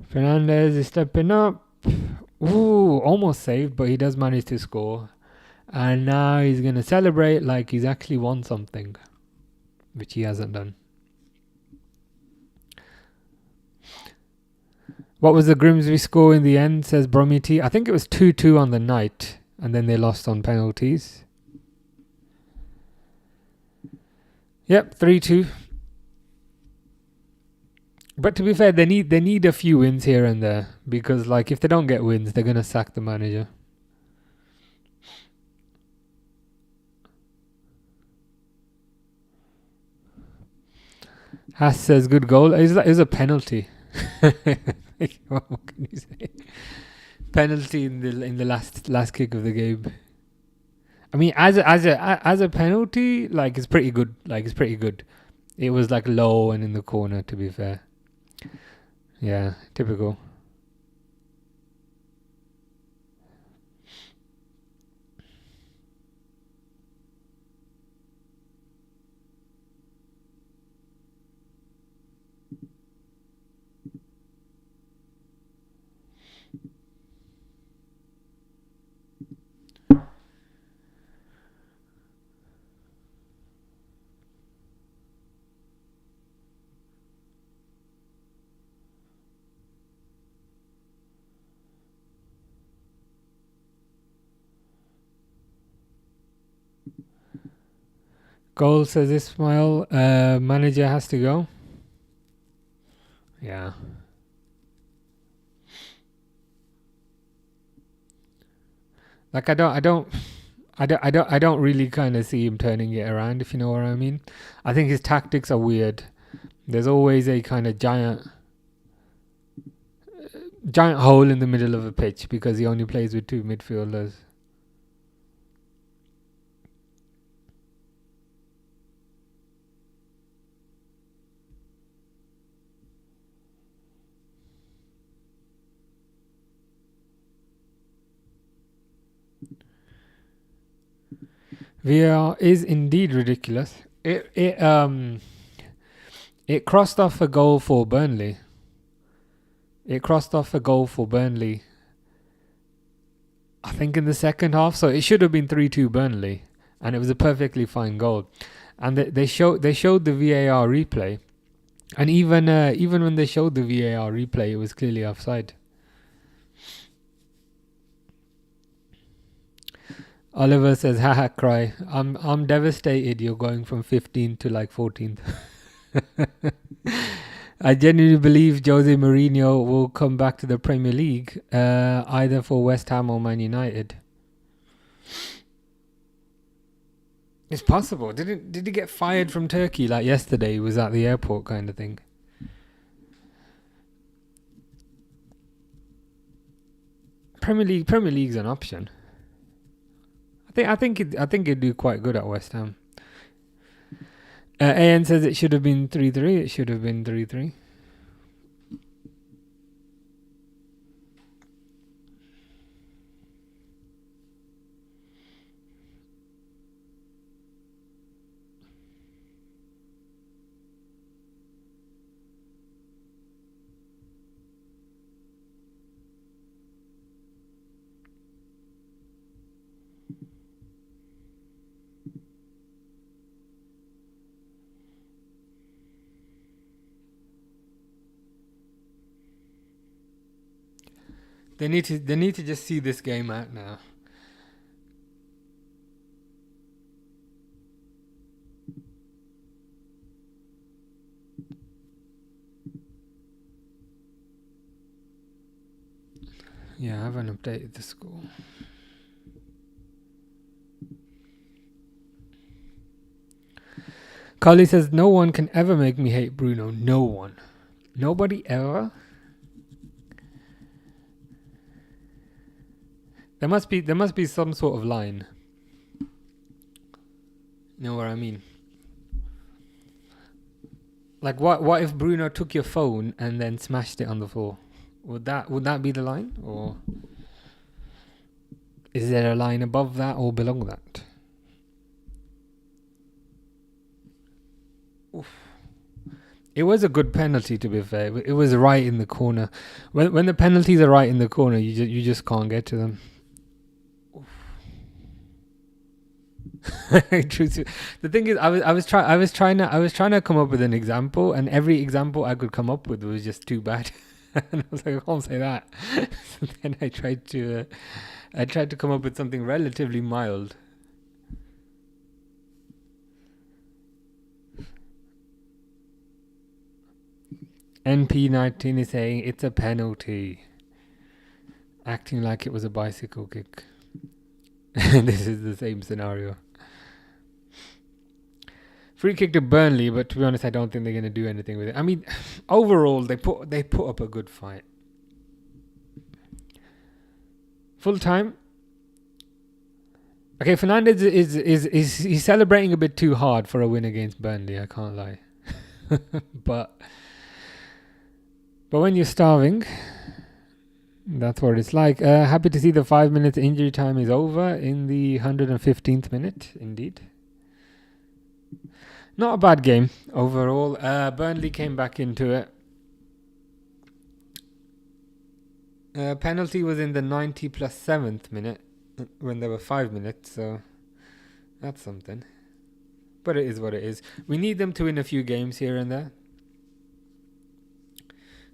Fernandez is stepping up. Ooh, almost saved, but he does manage to score. And now he's going to celebrate like he's actually won something, which he hasn't done. What was the Grimsby score in the end, says Brommy T? I think it was 2-2 on the night, and then they lost on penalties. Yep, 3-2. But to be fair, they need a few wins here and there, because, like, if they don't get wins, they're going to sack the manager. Haas says good goal. It was a penalty. What can you say? Penalty in the last kick of the game. I mean, as a penalty, like, it's pretty good. It was like low and in the corner, to be fair. Yeah, typical. Goal, says Ismail. Manager has to go. Yeah. Like, I don't really kind of see him turning it around, if you know what I mean. I think his tactics are weird. There's always a kind of giant hole in the middle of a pitch because he only plays with 2 midfielders. VAR is indeed ridiculous. It crossed off a goal for Burnley. I think in the second half, so it should have been 3-2 Burnley, and it was a perfectly fine goal. And they showed the VAR replay, and even when they showed the VAR replay, it was clearly offside. Oliver says, haha, cry. I'm devastated you're going from 15th to like 14th. I genuinely believe Jose Mourinho will come back to the Premier League, either for West Ham or Man United. It's possible. Did he get fired from Turkey like yesterday? He was at the airport kind of thing. Premier League's an option. I think it'd do quite good at West Ham. AN says it should have been 3-3. It should have been 3-3. They need to just see this game out now. Yeah, I haven't updated the score. Carly says, no one can ever make me hate Bruno. No one. Nobody ever? There must be some sort of line. You know what I mean? Like what if Bruno took your phone and then smashed it on the floor? Would that be the line? Or is there a line above that or below that? Oof. It was a good penalty, to be fair. It was right in the corner. When the penalties are right in the corner, you just can't get to them. The thing is, I was trying to come up with an example, and every example I could come up with was just too bad. And I was like, I can't say that. So then I tried to come up with something relatively mild. NP19 is saying it's a penalty, acting like it was a bicycle kick. This is the same scenario. Free kick to Burnley, but to be honest, I don't think they're going to do anything with it. I mean, overall, they put up a good fight. Full time. Okay, Fernandes is he's celebrating a bit too hard for a win against Burnley. I can't lie, but when you're starving, that's what it's like. Happy to see the 5 minutes injury time is over in the 115th minute. Indeed. Not a bad game overall. Burnley came back into it. Penalty was in the 90 plus 7th minute when there were 5 minutes, so that's something. But it is what it is. We need them to win a few games here and there.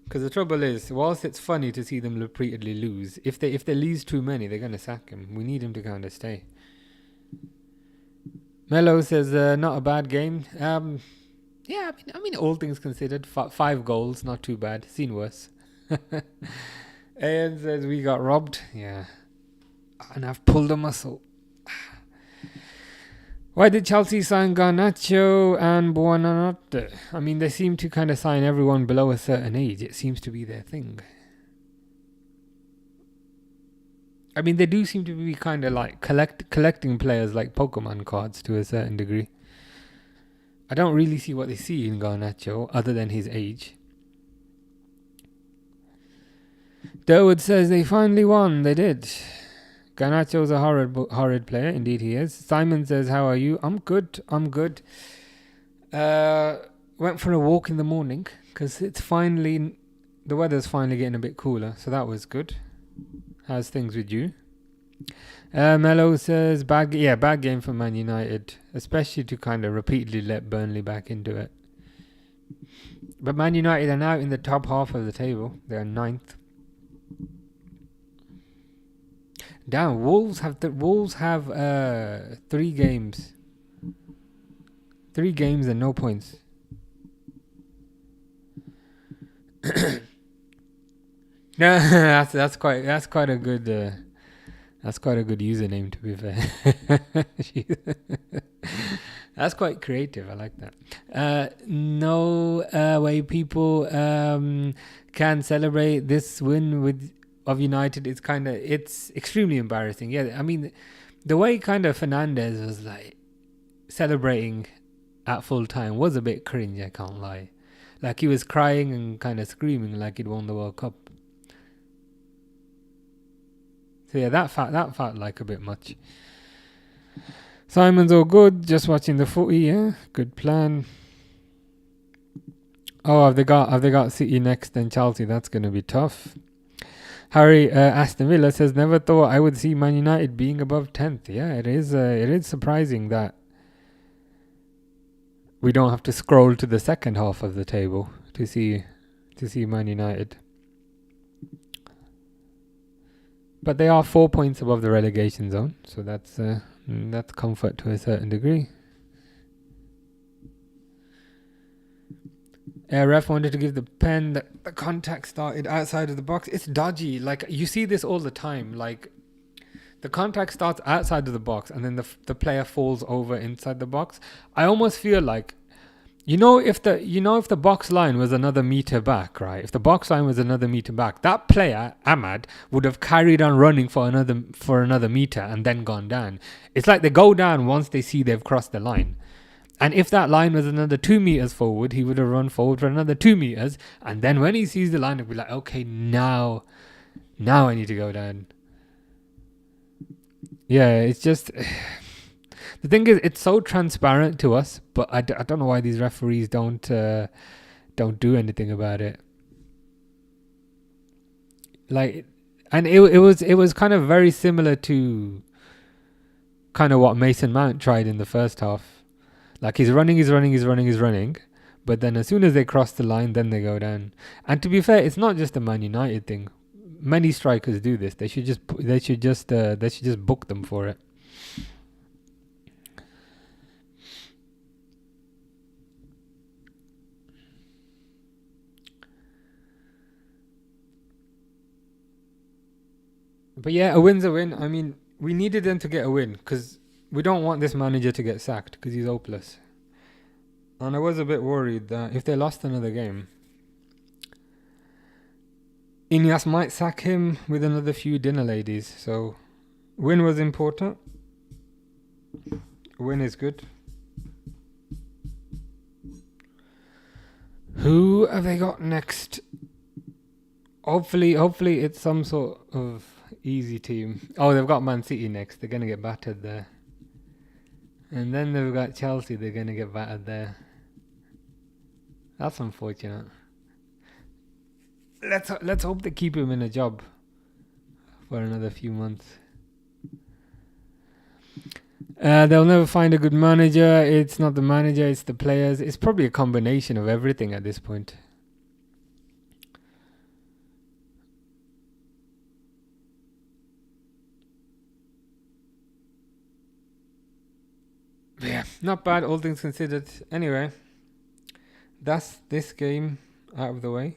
Because the trouble is, whilst it's funny to see them repeatedly lose, if they lose too many, they're going to sack him. We need him to kind of stay. Mello says, not a bad game. Yeah, I mean, all things considered, 5 goals, not too bad. Seen worse. Ian says, we got robbed. Yeah. And I've pulled a muscle. Why did Chelsea sign Garnacho and Buonanotte? I mean, they seem to kind of sign everyone below a certain age. It seems to be their thing. I mean, they do seem to be kind of like collecting players like Pokemon cards to a certain degree. I don't really see what they see in Garnacho other than his age. Durwood says they finally won. They did. Garnacho's a horrid player. Indeed he is. Simon says, how are you? I'm good. Went for a walk in the morning because the weather's finally getting a bit cooler. So that was good. How's things with you? Mello says, bad game for Man United. Especially to kind of repeatedly let Burnley back into it. But Man United are now in the top half of the table. They're 9th. Damn, Wolves have 3 games. 3 games and no points. that's quite a good username, to be fair. That's quite creative. I like that. No way people can celebrate this win of United. It's extremely embarrassing. Yeah, I mean, the way kind of Fernandes was like celebrating at full time was a bit cringe. I can't lie. Like he was crying and kind of screaming like he'd won the World Cup. So yeah, that felt like a bit much. Simon's all good, just watching the footy, yeah? Good plan. Oh, have they got City next then Chelsea? That's going to be tough. Harry Aston Villa says, never thought I would see Man United being above 10th. Yeah, it is surprising that we don't have to scroll to the second half of the table to see Man United. But they are 4 points above the relegation zone, so that's comfort to a certain degree. Ref wanted to give the pen that the contact started outside of the box. It's dodgy. Like, you see this all the time. Like, the contact starts outside of the box and then the player falls over inside the box. I almost feel like, if the box line was another meter back, right? If the box line was another meter back, that player, Ahmad, would have carried on running for another meter and then gone down. It's like they go down once they see they've crossed the line. And if that line was another 2 meters forward, he would have run forward for another 2 meters. And then when he sees the line, he'll be like, okay, now I need to go down. Yeah, it's just... The thing is, it's so transparent to us, but I don't know why these referees don't do anything about it. Like, and it was kind of very similar to kind of what Mason Mount tried in the first half. Like, he's running, but then as soon as they cross the line, then they go down. And to be fair, it's not just a Man United thing. Many strikers do this. They should just book them for it. But yeah, a win's a win. I mean, we needed them to get a win because we don't want this manager to get sacked because he's hopeless. And I was a bit worried that if they lost another game, Ineos might sack him with another few dinner ladies. So, win was important. Win is good. Who have they got next? Hopefully it's some sort of easy team. Oh, they've got Man City next. They're going to get battered there. And then they've got Chelsea. They're going to get battered there. That's unfortunate. Let's hope they keep him in a job for another few months. They'll never find a good manager. It's not the manager, it's the players. It's probably a combination of everything at this point. Yeah, not bad, all things considered. Anyway, that's this game out of the way.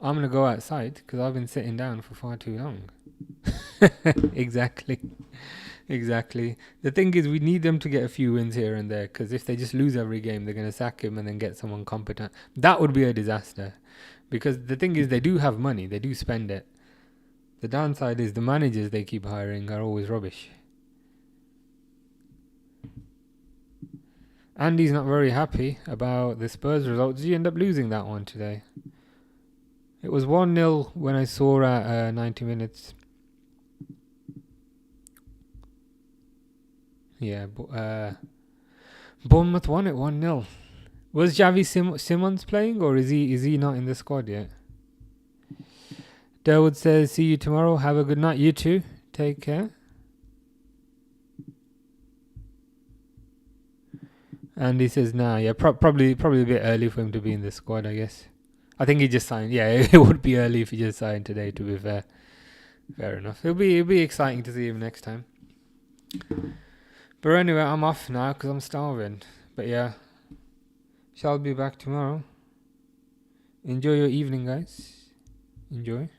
I'm going to go outside because I've been sitting down for far too long. Exactly. The thing is, we need them to get a few wins here and there because if they just lose every game, they're going to sack him and then get someone competent. That would be a disaster because the thing is, they do have money. They do spend it. The downside is the managers they keep hiring are always rubbish. Andy's not very happy about the Spurs result. Did you end up losing that one today? It was 1-0 when I saw at 90 minutes. Yeah, Bournemouth won it 1-0. Was Javi Simons playing, or is he not in the squad yet? Derwood says, see you tomorrow. Have a good night. You too. Take care. And he says, nah, yeah, probably a bit early for him to be in the squad, I guess. I think he just signed. Yeah, it would be early if he just signed today, to be fair. Fair enough. It'll be exciting to see him next time. But anyway, I'm off now because I'm starving. But yeah, shall be back tomorrow. Enjoy your evening, guys. Enjoy.